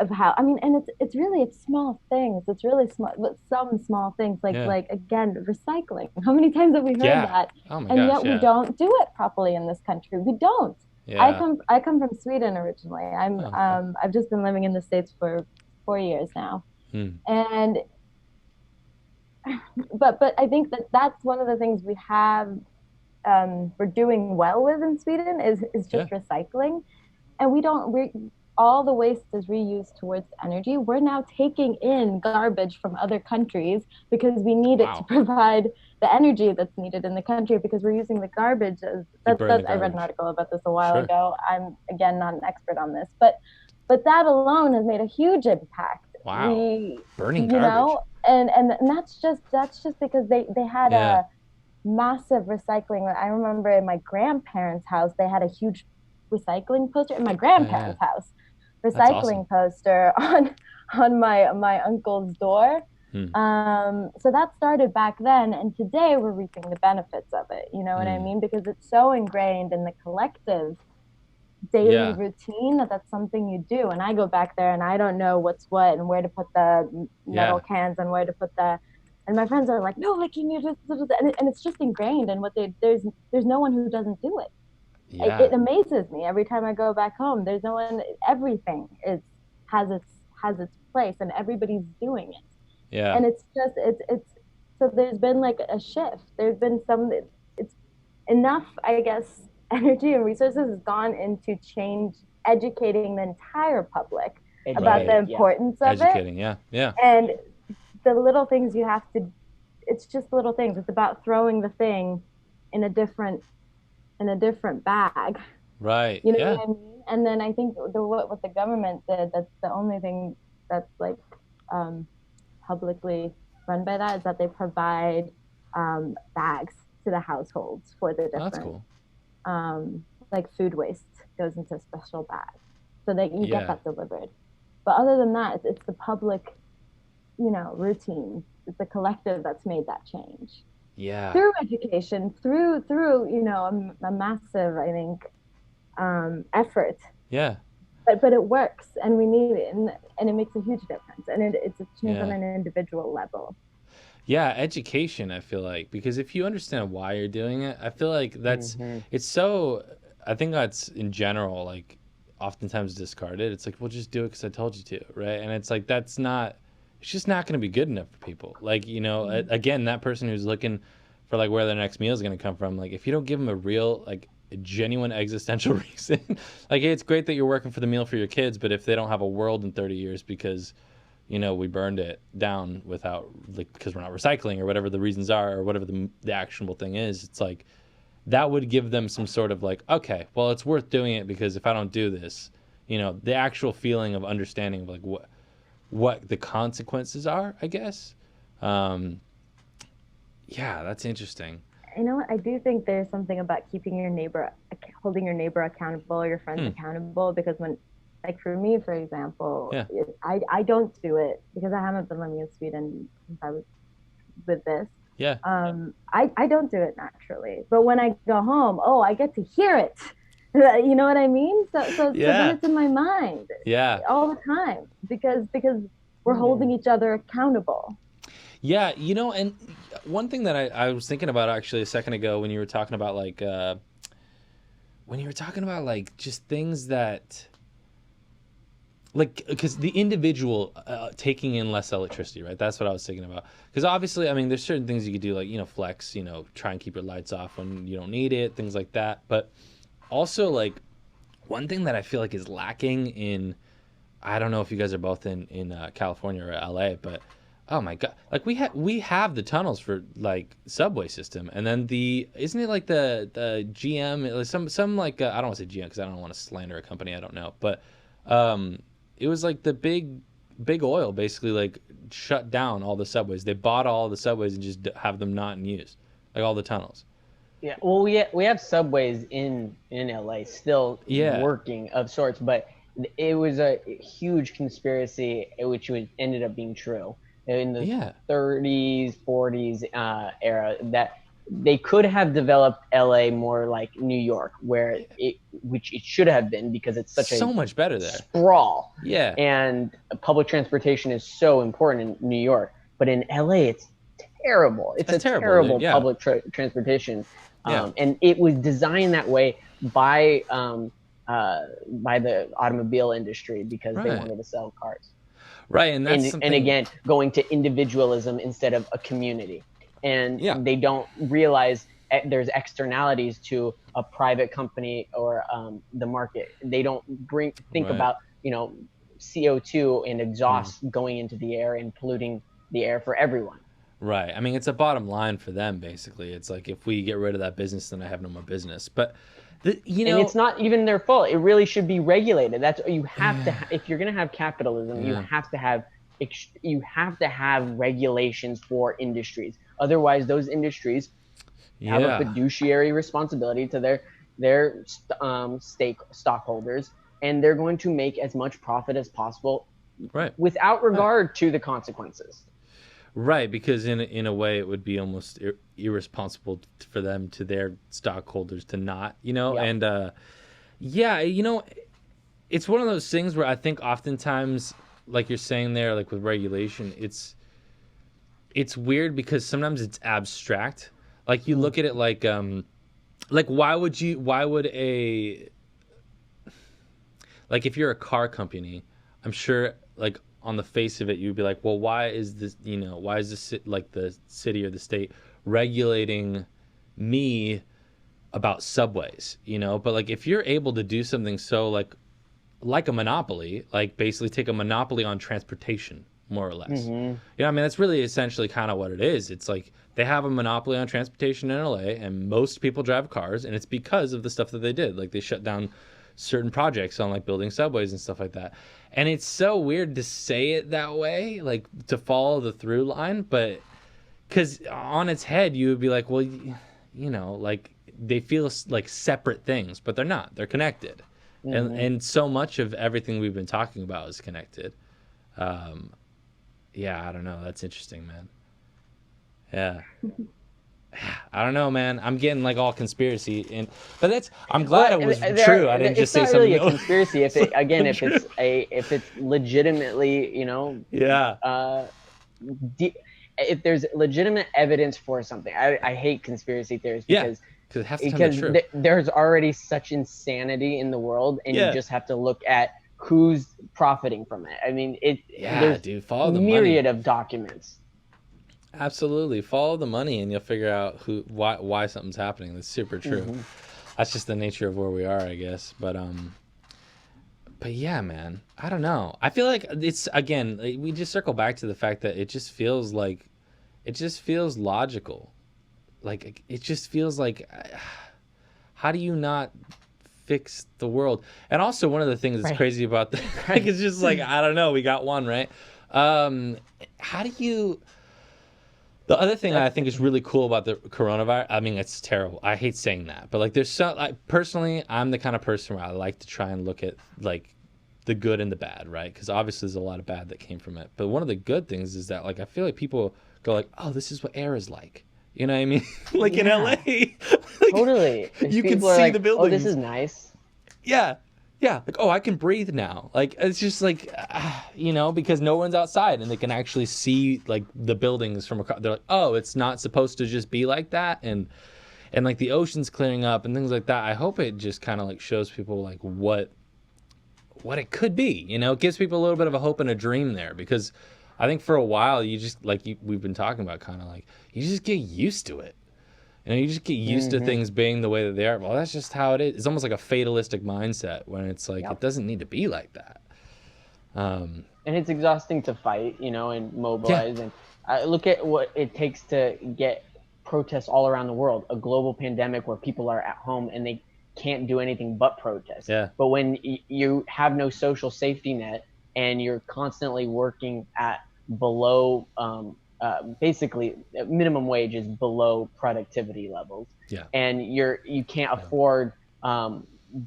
of how, I mean, and it's small things. It's really small, but some small things like again, recycling. How many times have we heard that? Oh my and gosh, yet we don't do it properly in this country. We don't. I come from Sweden originally. I've just been living in the States for 4 years now. And but I think that's one of the things we have we're doing well with in Sweden is just recycling. And we all the waste is reused towards energy. We're now taking in garbage from other countries because we need it to provide the energy that's needed in the country, because we're using the garbage as I read an article about this a while ago. I'm again not an expert on this, but that alone has made a huge impact. Burning garbage. And that's just because they had a massive recycling. I remember in my grandparents' house they had a huge recycling poster in my grandparents' house. Recycling poster on my uncle's door. So that started back then, and today we're reaping the benefits of it. You know what I mean? Because it's so ingrained in the collective daily routine that's something you do. And I go back there and I don't know what's what and where to put the metal cans and where to put and my friends are like, no, like can you just and it's just ingrained. And there's no one who doesn't do it. It amazes me every time I go back home. There's no one. Everything has its place, and everybody's doing it. And it's so there's been like a shift. There's been it's enough, I guess. Energy and resources has gone into educating the entire public about the importance of educating, it. And the little things you have to. It's just little things. It's about throwing the thing in a different bag. Right. You know what I mean? And then I think what the government did, that's the only thing that's like publicly run by that, is that they provide bags to the households for the different. That's cool. Like food waste goes into a special bag so that you get that delivered. But other than that, it's the public, routine. It's the collective that's made that change. Through education, through a massive, I think, effort. But it works, and we need it, and it makes a huge difference, and it's a change on an individual level. Education, I feel like, because if you understand why you're doing it, I feel like that's it's so. I think that's in general like oftentimes discarded. It's like, well, just do it because I told you to, right? And it's like that's not. It's just not going to be good enough for people. Like, again, that person who's looking for like where their next meal is going to come from. Like, if you don't give them a real, like a genuine existential reason, like, hey, it's great that you're working for the meal for your kids, but if they don't have a world in 30 years because, we burned it down without, like, because we're not recycling or whatever the reasons are or whatever the actionable thing is, it's like that would give them some sort of like, okay, well, it's worth doing it because if I don't do this, the actual feeling of understanding of like what the consequences are, I guess. That's interesting. You know what? I do think there's something about holding your neighbor accountable, your friends accountable, because when, like for me, for example, I don't do it because I haven't been living in Sweden since I was with this. I don't do it naturally. But when I go home, I get to hear it. You know what I mean? So then it's in my mind all the time because we're holding each other accountable. And one thing that I was thinking about actually a second ago when you were talking about like just things that like, because the individual taking in less electricity, right? That's what I was thinking about. Because obviously, I mean, there's certain things you could do, like, flex, try and keep your lights off when you don't need it, things like that. But also, like, one thing that I feel like is lacking in, I don't know if you guys are both in California or LA, but Oh my god! Like we have the tunnels for like subway system, and then isn't it like the GM, like some like I don't want to say GM because I don't want to slander a company I don't know, but it was like the big oil basically like shut down all the subways. They bought all the subways and just have them not in use, like all the tunnels. Yeah, well, we have subways in LA still working of sorts, but it was a huge conspiracy, which ended up being true in the 30s, 40s era, that they could have developed LA more like New York, which it should have been, because it's so much better there. Sprawl. Yeah. And public transportation is so important in New York, but in LA it's terrible. It's a terrible public transportation. And it was designed that way by the automobile industry because they wanted to sell cars. Right, and that's and again, going to individualism instead of a community. And they don't realize there's externalities to a private company or the market. They don't think about, CO2 and exhaust going into the air and polluting the air for everyone. Right. I mean, it's a bottom line for them, basically. It's like, if we get rid of that business, then I have no more business. But and it's not even their fault. It really should be regulated. That's you have to. If you're going to have capitalism, you have to have regulations for industries. Otherwise, those industries have a fiduciary responsibility to their stockholders, and they're going to make as much profit as possible, without regard to the consequences. Right, because in a way it would be almost irresponsible for them, to their stockholders, to not, and it's one of those things where I think oftentimes, like you're saying there, like with regulation, it's weird because sometimes it's abstract. Like you look at it like why would if you're a car company, I'm sure like on the face of it, you'd be like, well, why is this like the city or the state regulating me about subways, But like, if you're able to do something so like a monopoly, like basically take a monopoly on transportation, more or less. Mm-hmm. I mean, that's really essentially kind of what it is. It's like they have a monopoly on transportation in LA, and most people drive cars, and it's because of the stuff that they did. Like they shut down certain projects on like building subways and stuff like that. And it's so weird to say it that way, like to follow the through line, but because on its head you would be like, well, like they feel like separate things, but they're not. They're connected. Mm-hmm. And so much of everything we've been talking about is connected. I don't know. That's interesting, man. Yeah. I don't know, man. I'm getting like all conspiracy, but I'm glad it was true. I didn't just say something. It's not really a conspiracy if it's legitimately, if there's legitimate evidence for something. I hate conspiracy theories because it has to be true. There's already such insanity in the world, and you just have to look at who's profiting from it. I mean, there's follow the myriad money. Of documents. Absolutely, follow the money, and you'll figure out why something's happening. That's super true. Mm-hmm. That's just the nature of where we are, I guess. But yeah, man, I don't know. I feel like it's, again, we just circle back to the fact that it just feels logical. Like it just feels like, how do you not fix the world? And also, one of the things that's crazy about that, like, it's just like, I don't know. We got one right. How do you? The other thing I think is really cool about the coronavirus, I mean, it's terrible. I hate saying that. But, like, personally, I'm the kind of person where I like to try and look at, like, the good and the bad, right? Because obviously there's a lot of bad that came from it. But one of the good things is that, like, I feel like people go, like, oh, this is what air is like. You know what I mean? Like, in LA. Like, totally. You can see the buildings. Oh, this is nice. Yeah. Yeah, like, oh, I can breathe now. Like, it's just like, because no one's outside and they can actually see, like, the buildings from across. They're like, oh, it's not supposed to just be like that. And like, the ocean's clearing up and things like that. I hope it just kind of, like, shows people, like, what it could be. It gives people a little bit of a hope and a dream there. Because I think for a while, you just, like, we've been talking about, kind of like, you just get used to it. You just get used to things being the way that they are. Well, that's just how it is. It's almost like a fatalistic mindset when it's like, it doesn't need to be like that. Um, And it's exhausting to fight, and mobilize. And look at what it takes to get protests all around the world. A global pandemic where people are at home and they can't do anything but protest. Yeah. But when you have no social safety net and you're constantly working at below, basically minimum wage is below productivity levels. Yeah. And you can't afford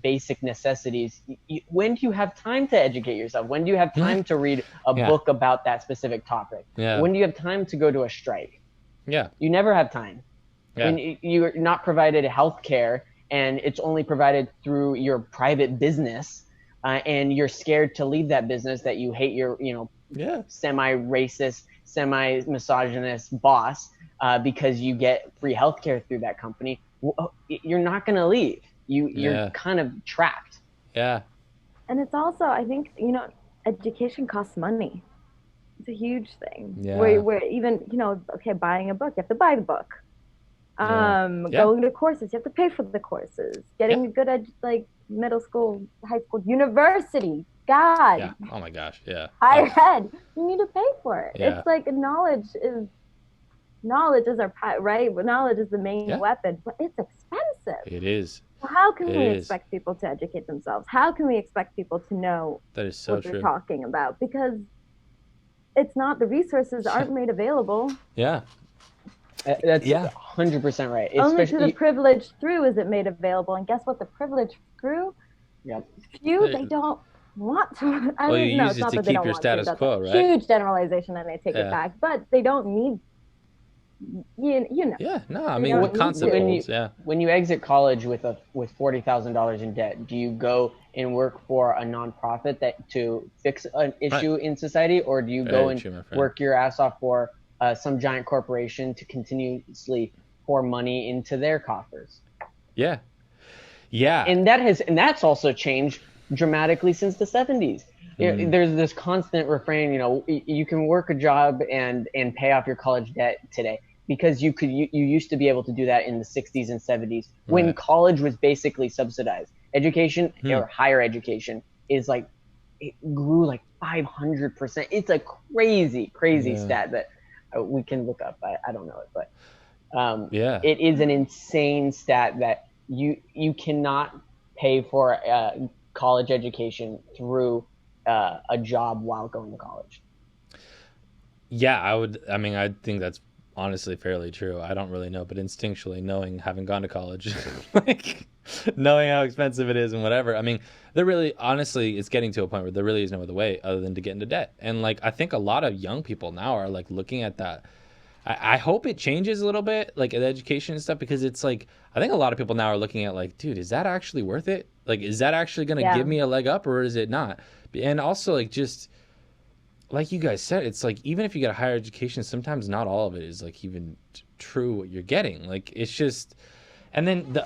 basic necessities. When do you have time to educate yourself? When do you have time to read a book about that specific topic? When do you have time to go to a strike? You never have time. When you're not provided health care and it's only provided through your private business, and you're scared to leave that business that you hate your semi-racist, semi-misogynist boss because you get free health care through that company, you're not going to leave. You're kind of trapped. Yeah. And it's also, I think, education costs money. It's a huge thing. Yeah. Where even, buying a book, you have to buy the book. Going to courses, you have to pay for the courses. Getting a good middle school, high school, university. God. Yeah. Oh my gosh. Yeah. Higher ed. You need to pay for it. Yeah. It's like knowledge is our right. Knowledge is the main weapon, but it's expensive. It is. How can we expect people to educate themselves? How can we expect people to know that is so what true. they're talking about? Because it's not, the resources aren't made available. Yeah. That's 100% right. Only to the privileged through is it made available. And guess what? The privileged through, they don't want to. You use it to keep your status quo, right? Huge generalization, and I take it back. But they don't need, Yeah, no, I mean, what concept holds, When you exit college with $40,000 in debt, do you go and work for a nonprofit to fix an issue in society, or do you go and work your ass off for some giant corporation to continuously pour money into their coffers? Yeah. And that's also changed dramatically since the 70s. There's this constant refrain, you can work a job and pay off your college debt today. Because you used to be able to do that in the 60s and 70s when college was basically subsidized. Education or higher education is it grew 500%. It's a crazy stat that we can look up. I don't know it, but it is an insane stat that you cannot pay for a college education through a job while going to college. Yeah, I think that's honestly fairly true. I don't really know, but instinctually having gone to college, knowing how expensive it is and whatever, I mean, honestly, it's getting to a point where there really is no other way other than to get into debt. And I think a lot of young people now are looking at that. I hope it changes a little bit, the education and stuff, because it's I think a lot of people now are looking at dude, is that actually worth it? Is that actually going to give me a leg up, or is it not? And also just like you guys said, it's even if you get a higher education, sometimes not all of it is even true what you're getting. It's just, and then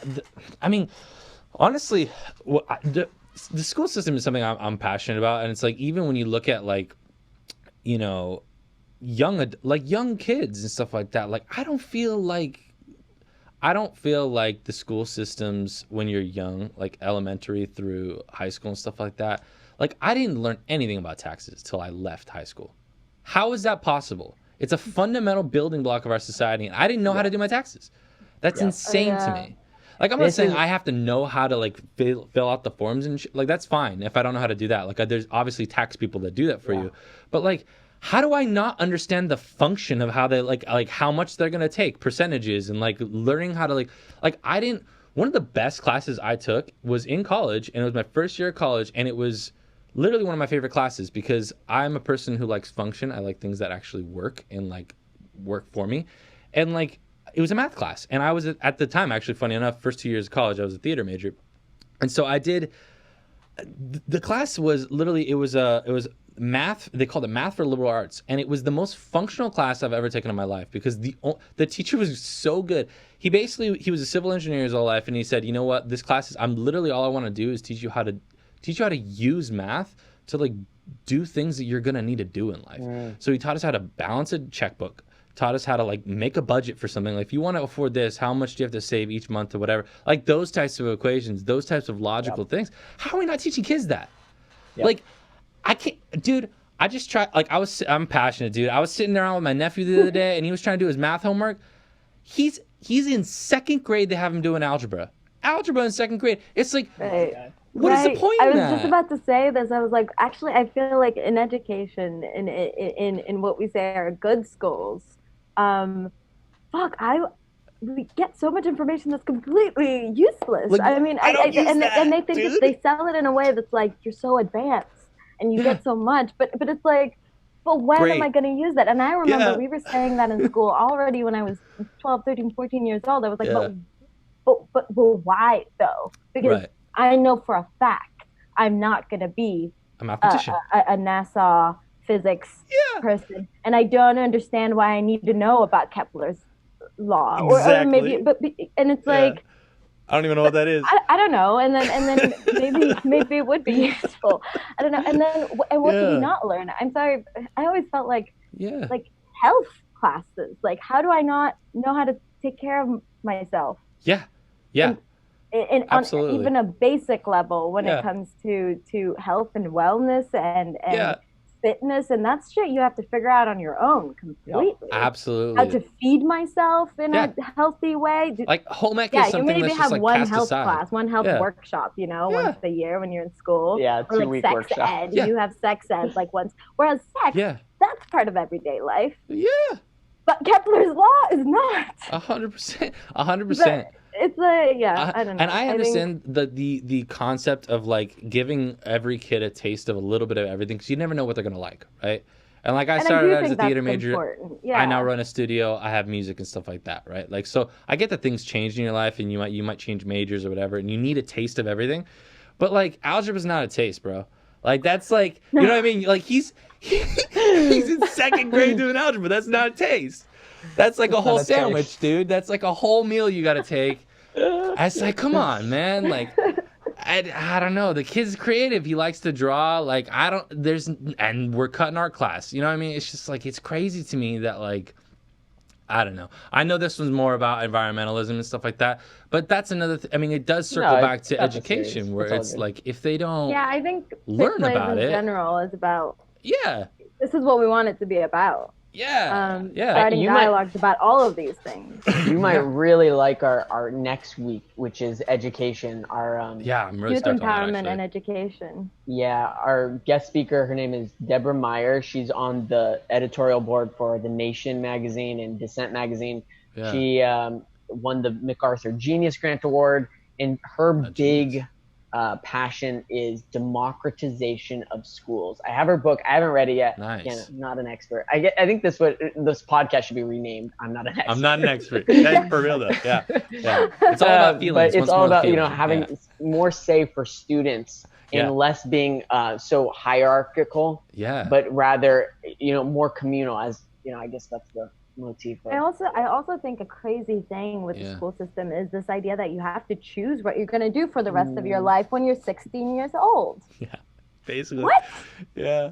I mean, honestly, the school system is something I'm passionate about, and it's even when you look at young kids and stuff like that, I don't feel like the school systems when you're young, elementary through high school and stuff like that. I didn't learn anything about taxes till I left high school. How is that possible? It's a fundamental building block of our society, and I didn't know how to do my taxes. That's insane to me. I'm not saying I have to know how to fill out the forms and that's fine if I don't know how to do that. There's obviously tax people that do that for you, but how do I not understand the function of how they how much they're gonna take percentages and learning how to I didn't. One of the best classes I took was in college, and it was my first year of college, and it was literally one of my favorite classes because I'm a person who likes function. I like things that actually work and work for me. And it was a math class. And I was at the time, actually, funny enough, first 2 years of college, I was a theater major. And so the class was literally, it was math. They called it math for liberal arts. And it was the most functional class I've ever taken in my life because the teacher was so good. He was a civil engineer his whole life. And he said, you know what, this class is, literally all I want to do is teach you how to use math to do things that you're going to need to do in life. So he taught us how to balance a checkbook, taught us how to make a budget for something. If you want to afford this, how much do you have to save each month or whatever? Those types of equations, those types of logical things. How are we not teaching kids that? I can't, dude. I just try. Like I'm passionate, dude. I was sitting there with my nephew the other day, and he was trying to do his math homework. He's in second grade. They have him doing algebra in second grade. It's like, Right. what is the point I of was that? just about to say this. I was like, actually, I feel like in education, in what we say are good schools, we get so much information that's completely useless. Like, I mean, I don't use and that, they think dude. they sell it in a way that's like you're so advanced and you get so much, but it's like, but when am I going to use that? And I remember we were saying that in school already when I was 12, 13, 14 years old. I was like, but why though? Because I know for a fact I'm not going to be a mathematician, a NASA physics person, and I don't understand why I need to know about Kepler's law, or maybe, and it's like I don't even know what that is. I don't know, and then maybe it would be useful. I don't know, and then what do we not learn? I'm sorry, I always felt like health classes. Like, how do I not know how to take care of myself? And on even a basic level when it comes to health and wellness and fitness, and that's shit you have to figure out on your own completely. Absolutely. How to feed myself in a healthy way. Like home ec is something that's just like one cast health aside. class, one health workshop, once a year when you're in school. Yeah, or 2-week like workshop. Sex ed. You have sex ed like once. Whereas sex, that's part of everyday life. Yeah. But Kepler's law is not. 100%. 100%. It's I don't know. And I understand the concept of like giving every kid a taste of a little bit of everything, because you never know what they're gonna like, right? And like I started out as a theater major. I now run a studio. I have music and stuff like that, right? Like, so I get that things change in your life, and you might change majors or whatever, and you need a taste of everything. But like algebra's not a taste, bro. Like that's like, you know what I mean? Like he's in second grade doing algebra. That's not a taste. That's like a whole sandwich, dude. That's like a whole meal you got to take. I was like, come on, man. Like, I don't know. The kid's creative. He likes to draw. Like, and we're cutting art class. You know what I mean? It's just like, it's crazy to me that like, I don't know. I know this one's more about environmentalism and stuff like that, but that's another I mean, it does circle back to education where it's like, if they don't I think learn about it. in general is about, this is what we want it to be about. Starting dialogues about all of these things. You might really like our next week, which is education. Our I'm really youth stoked empowerment on that, and education. Yeah, our guest speaker, her name is Deborah Meyer. She's on the editorial board for The Nation magazine and Dissent magazine. She won the MacArthur Genius Grant Award, and her big passion is democratization of schools. I have her book. I haven't read it yet. Nice. Again, I'm not an expert. I think this podcast should be renamed I'm Not an Expert. I'm not an expert. That's for real though. Yeah. It's all about feelings. But it's all about having more say for students and less being so hierarchical. But rather more communal. As I guess that's the motif. I also think a crazy thing with the school system is this idea that you have to choose what you're going to do for the rest of your life when you're 16 years old. Yeah, basically. What? Yeah.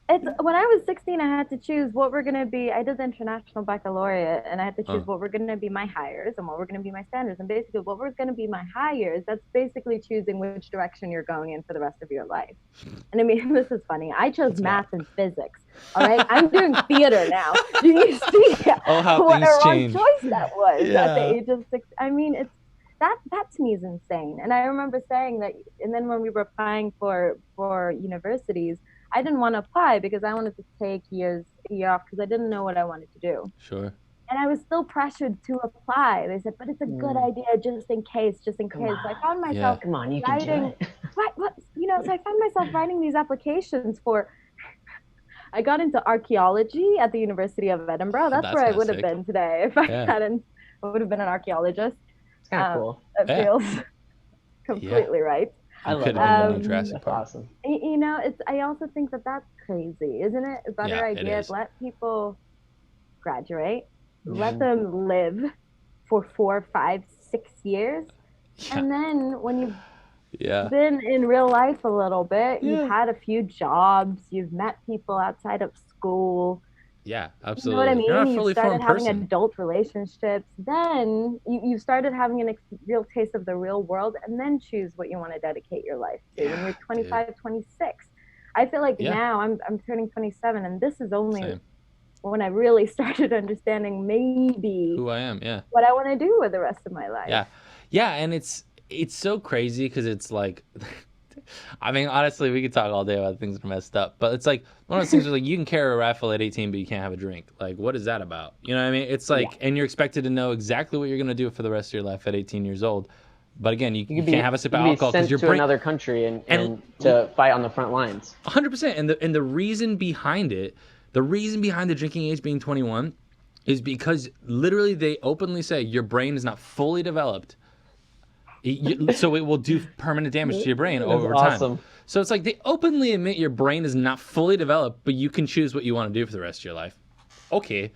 When I was 16, I had to choose what were going to be. I did the international baccalaureate, and I had to choose what were going to be my hires and what were going to be my standards. And basically, what was going to be my hires, that's basically choosing which direction you're going in for the rest of your life. And I mean, this is funny. I chose math and physics. All right, I'm doing theater now. Do you see what a wrong choice that was at the age of 6? I mean, it's that to me is insane. And I remember saying that. And then when we were applying for universities, I didn't want to apply because I wanted to take a year off because I didn't know what I wanted to do. Sure. And I was still pressured to apply. They said, but it's a good idea just in case. So I found myself writing, so I found myself writing these applications for, I got into archaeology at the University of Edinburgh. That's where I would have been today if I would have been an archaeologist. It's kind of cool. It feels completely right. I love that. Jurassic Park. Awesome. I also think that's crazy, isn't it? A better idea is let people graduate, let them live for 4, 5, 6 years, and then when you've been in real life a little bit, you've had a few jobs, you've met people outside of school. Yeah, absolutely. You know what I mean? You're not You fully started formed having person. adult relationships. Then you started having a real taste of the real world, and then choose what you want to dedicate your life to. When you're 25, 26. I feel like Yeah. now I'm turning 27, and this is only Same. when I really started understanding maybe Who I am, yeah. what I want to do with the rest of my life. Yeah. Yeah, and it's so crazy because it's like, I mean, honestly, we could talk all day about things that are messed up, but it's like one of those things where like you can carry a rifle at 18, but you can't have a drink. Like, what is that about? You know what I mean? It's like, and you're expected to know exactly what you're going to do for the rest of your life at 18 years old. But again, you can't have a sip of alcohol because you're sent to another country and to fight on the front lines. 100%. And the reason behind it, the reason behind the drinking age being 21 is because literally they openly say your brain is not fully developed. So it will do permanent damage to your brain over time. Awesome. So it's like they openly admit your brain is not fully developed, but you can choose what you want to do for the rest of your life. Okay.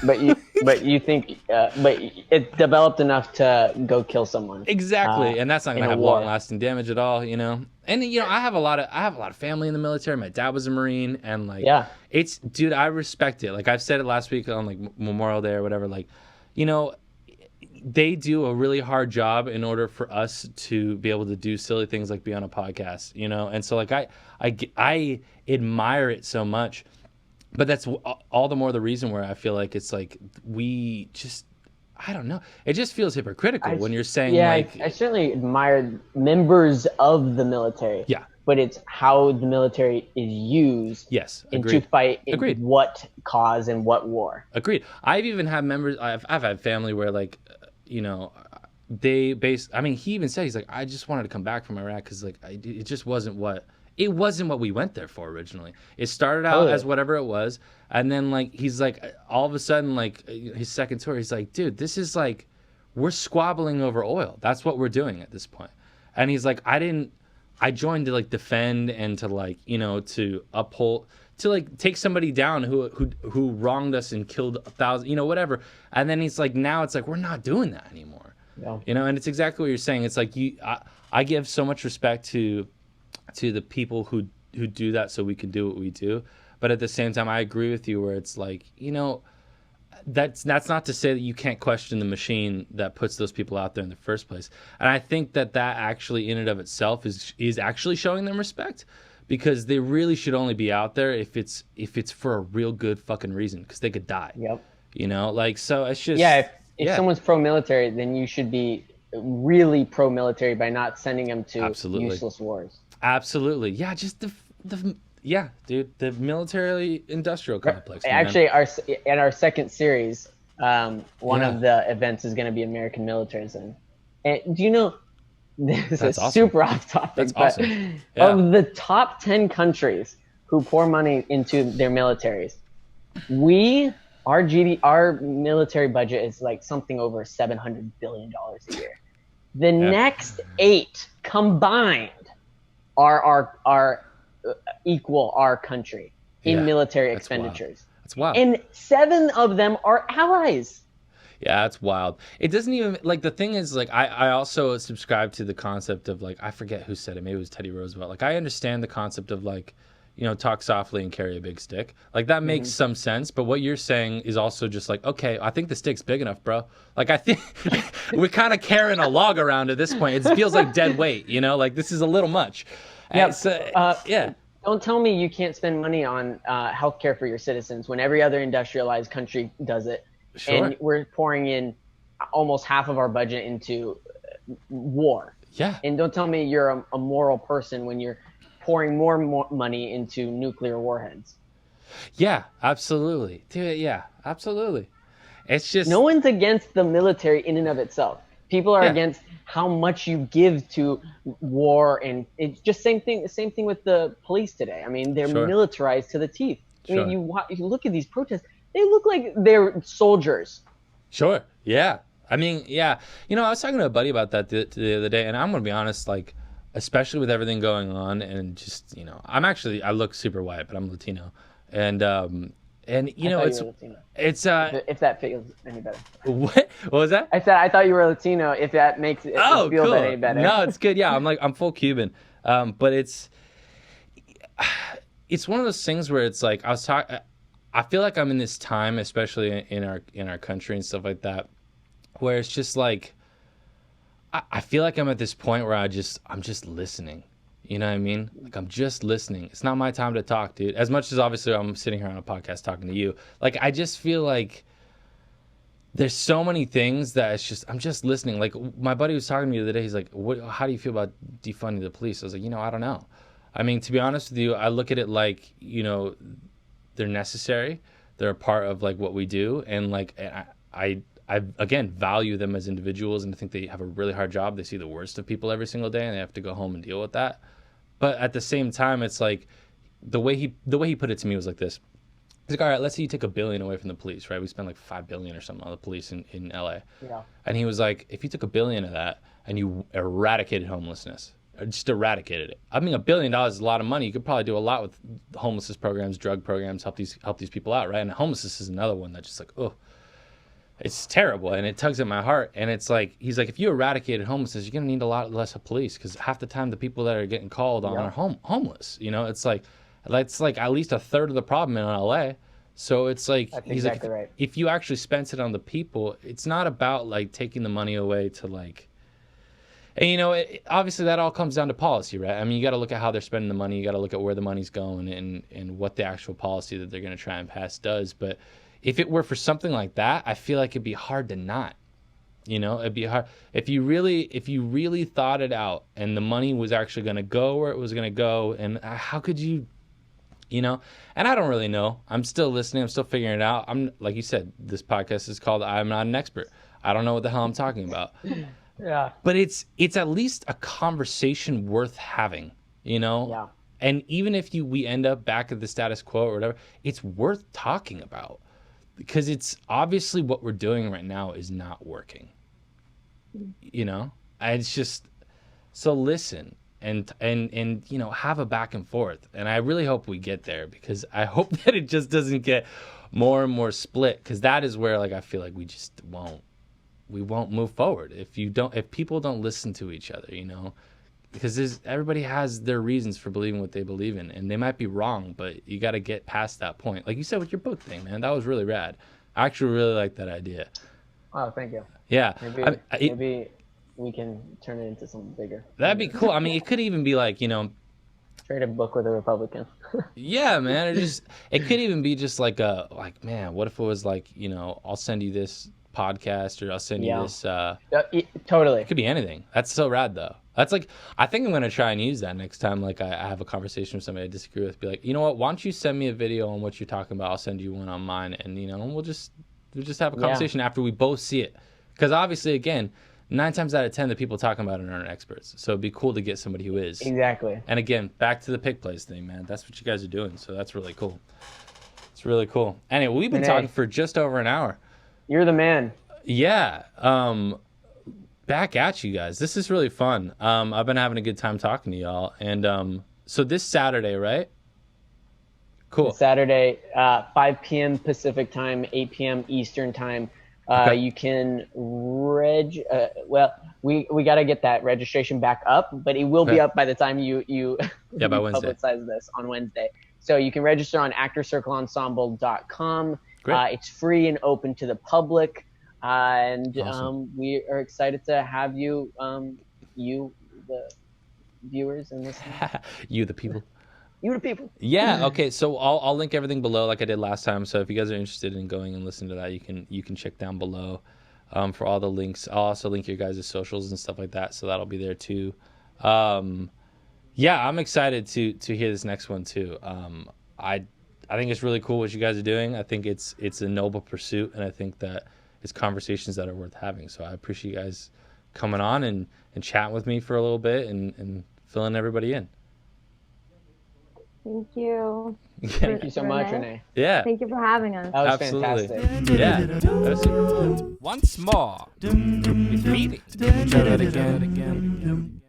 but you think but it's developed enough to go kill someone. Exactly. And that's not going to have long lasting damage at all, you know. And you know, I have a lot of family in the military. My dad was a Marine, and like it's, dude, I respect it. Like I've said it last week on like Memorial Day or whatever, like, you know, they do a really hard job in order for us to be able to do silly things like be on a podcast, you know. And so like I admire it so much. But that's all the more the reason where I feel like it's like we just, I don't know. It just feels hypocritical when you're saying like... I certainly admire members of the military. Yeah. But it's how the military is used to fight in what cause and what war. Agreed. I've even had members, I've had family where like, you know, he even said, he's like, I just wanted to come back from Iraq because like it just wasn't what... It wasn't what we went there for originally. It started out as whatever it was. And then, like, he's like, all of a sudden, like, his second tour, he's like, dude, this is like, we're squabbling over oil. That's what we're doing at this point. And he's like, I joined to, like, defend and to, like, you know, to uphold, to, like, take somebody down who wronged us and killed 1,000, you know, whatever. And then he's like, now it's like, we're not doing that anymore. Yeah. You know, and it's exactly what you're saying. It's like, I give so much respect to the people who do that so we can do what we do, but at the same time I agree with you where it's like, you know, that's not to say that you can't question the machine that puts those people out there in the first place. And I think that actually in and of itself is actually showing them respect, because they really should only be out there if it's for a real good fucking reason, because they could die. Yep. You know, like, so it's just if someone's pro-military, then you should be really pro-military by not sending them to useless wars. Absolutely. Yeah, just the military industrial complex. Actually, in our second series, one of the events is going to be American militarism. And do you know, this is super off topic, but of the top 10 countries who pour money into their militaries, our military budget is like something over $700 billion a year. The next 8 combined are equal our country in military expenditures. That's wild. And 7 of them are allies. Yeah, that's wild. It doesn't even, like, the thing is, like, I also subscribe to the concept of, like, I forget who said it, maybe it was Teddy Roosevelt. Like, I understand the concept of, like, you know, talk softly and carry a big stick. Like, that makes some sense, but what you're saying is also just like, okay, I think the stick's big enough, bro. Like, I think we're kind of carrying a log around at this point. It feels like dead weight, you know? Like, this is a little much. Don't tell me you can't spend money on healthcare for your citizens when every other industrialized country does it. Sure. And we're pouring in almost half of our budget into war. Yeah. And don't tell me you're a moral person when you're pouring more money into nuclear warheads. Yeah, absolutely. Dude, yeah, absolutely. It's just... No one's against the military in and of itself. People are against how much you give to war, and it's just the same thing with the police today. I mean, they're militarized to the teeth. I mean, you look at these protests, they look like they're soldiers. Sure. Yeah. I mean, yeah. You know, I was talking to a buddy about that the other day, and I'm going to be honest, like, especially with everything going on, and just, you know, I look super white, but I'm Latino. And you know, it's if that feels any better. What was that? I said I thought you were Latino. If that makes it feel cool. any better. No, it's good. Yeah, I'm full Cuban. But it's one of those things where it's like I feel like I'm in this time, especially in our country and stuff like that, where it's just like I feel like I'm at this point where I'm just listening. You know what I mean? Like, I'm just listening. It's not my time to talk, dude. As much as obviously I'm sitting here on a podcast talking to you. Like, I just feel like there's so many things that it's just, I'm just listening. Like, my buddy was talking to me the other day. He's like, how do you feel about defunding the police? I was like, I don't know. I mean, to be honest with you, I look at it like, they're necessary. They're a part of, like, what we do. And, like, I again, value them as individuals, and I think they have a really hard job. They see the worst of people every single day, and they have to go home and deal with that. But at the same time, it's like the way he put it to me was like this. He's like, all right, let's say you take $1 billion away from the police, right? We spend like $5 billion or something on the police in LA. Yeah. And he was like, if you took $1 billion of that and you eradicated homelessness, or just eradicated it. I mean, $1 billion is a lot of money. You could probably do a lot with homelessness programs, drug programs, help these people out, right? And homelessness is another one that's just like, oh, it's terrible, and it tugs at my heart. And it's like, he's like, if you eradicated homelessness, you're gonna need a lot less of police, because half the time the people that are getting called on are homeless. It's like at least a third of the problem in LA. So it's like, that's he's exactly like, right. If you actually spent it on the people, it's not about like taking the money away to like, and obviously that all comes down to policy, right? I mean, you got to look at how they're spending the money. You got to look at where the money's going and what the actual policy that they're going to try and pass does. But if it were for something like that, I feel like it'd be hard to not. It'd be hard if you really thought it out and the money was actually going to go where it was going to go. And how could you, And I don't really know. I'm still listening. I'm still figuring it out. I'm, like you said, this podcast is called I'm Not an Expert. I don't know what the hell I'm talking about. Yeah. But it's at least a conversation worth having, Yeah. And even if we end up back at the status quo or whatever, it's worth talking about, because it's obviously what we're doing right now is not working. It's just, so listen and have a back and forth. And I really hope we get there, because I hope that it just doesn't get more and more split, because that is where, like, I feel like we just won't move forward if people don't listen to each other, because everybody has their reasons for believing what they believe in, and they might be wrong, but you got to get past that point. Like you said with your book thing, man, that was really rad. I actually really like that idea. Oh, thank you. Yeah. Maybe we can turn it into something bigger. That'd be cool. I mean, it could even be like, trade a book with a Republican. Yeah, man. It could even be just like man, what if it was like, I'll send you this podcast, or I'll send you this. Totally. It could be anything. That's so rad, though. That's like, I think I'm gonna try and use that next time. Like, I have a conversation with somebody I disagree with. Be like, you know what? Why don't you send me a video on what you're talking about? I'll send you one on mine, and we'll just have a conversation after we both see it. Because obviously, again, 9 times out of 10, the people talking about it aren't experts. So it'd be cool to get somebody who is. Exactly. And again, back to the pick place thing, man. That's what you guys are doing. So that's really cool. It's really cool. Anyway, we've been talking for just over an hour. You're the man. Yeah. Back at you guys. This is really fun. I've been having a good time talking to y'all. And so this Saturday, right? Cool. Saturday, 5 p.m. Pacific time, 8 p.m. Eastern time. Okay. You can we got to get that registration back up, but it will be up by the time you by Wednesday. Publicize this on Wednesday. So you can register on actorscircleensemble.com. Great. It's free and open to the public. And Awesome. We are excited to have you, the viewers and listeners. You, the people. You, the people. Yeah. Okay. So I'll link everything below, like I did last time. So if you guys are interested in going and listening to that, you can check down below for all the links. I'll also link your guys' socials and stuff like that, so that'll be there too. Yeah, I'm excited to hear this next one too. I think it's really cool what you guys are doing. I think it's a noble pursuit, and I think that it's conversations that are worth having. So I appreciate you guys coming on and chatting with me for a little bit and filling everybody in. Thank you. Thank you so much, Renee. Yeah. Thank you for having us. That was Absolutely. fantastic. Yeah. That was super fun. Once more. With reading. Try that again.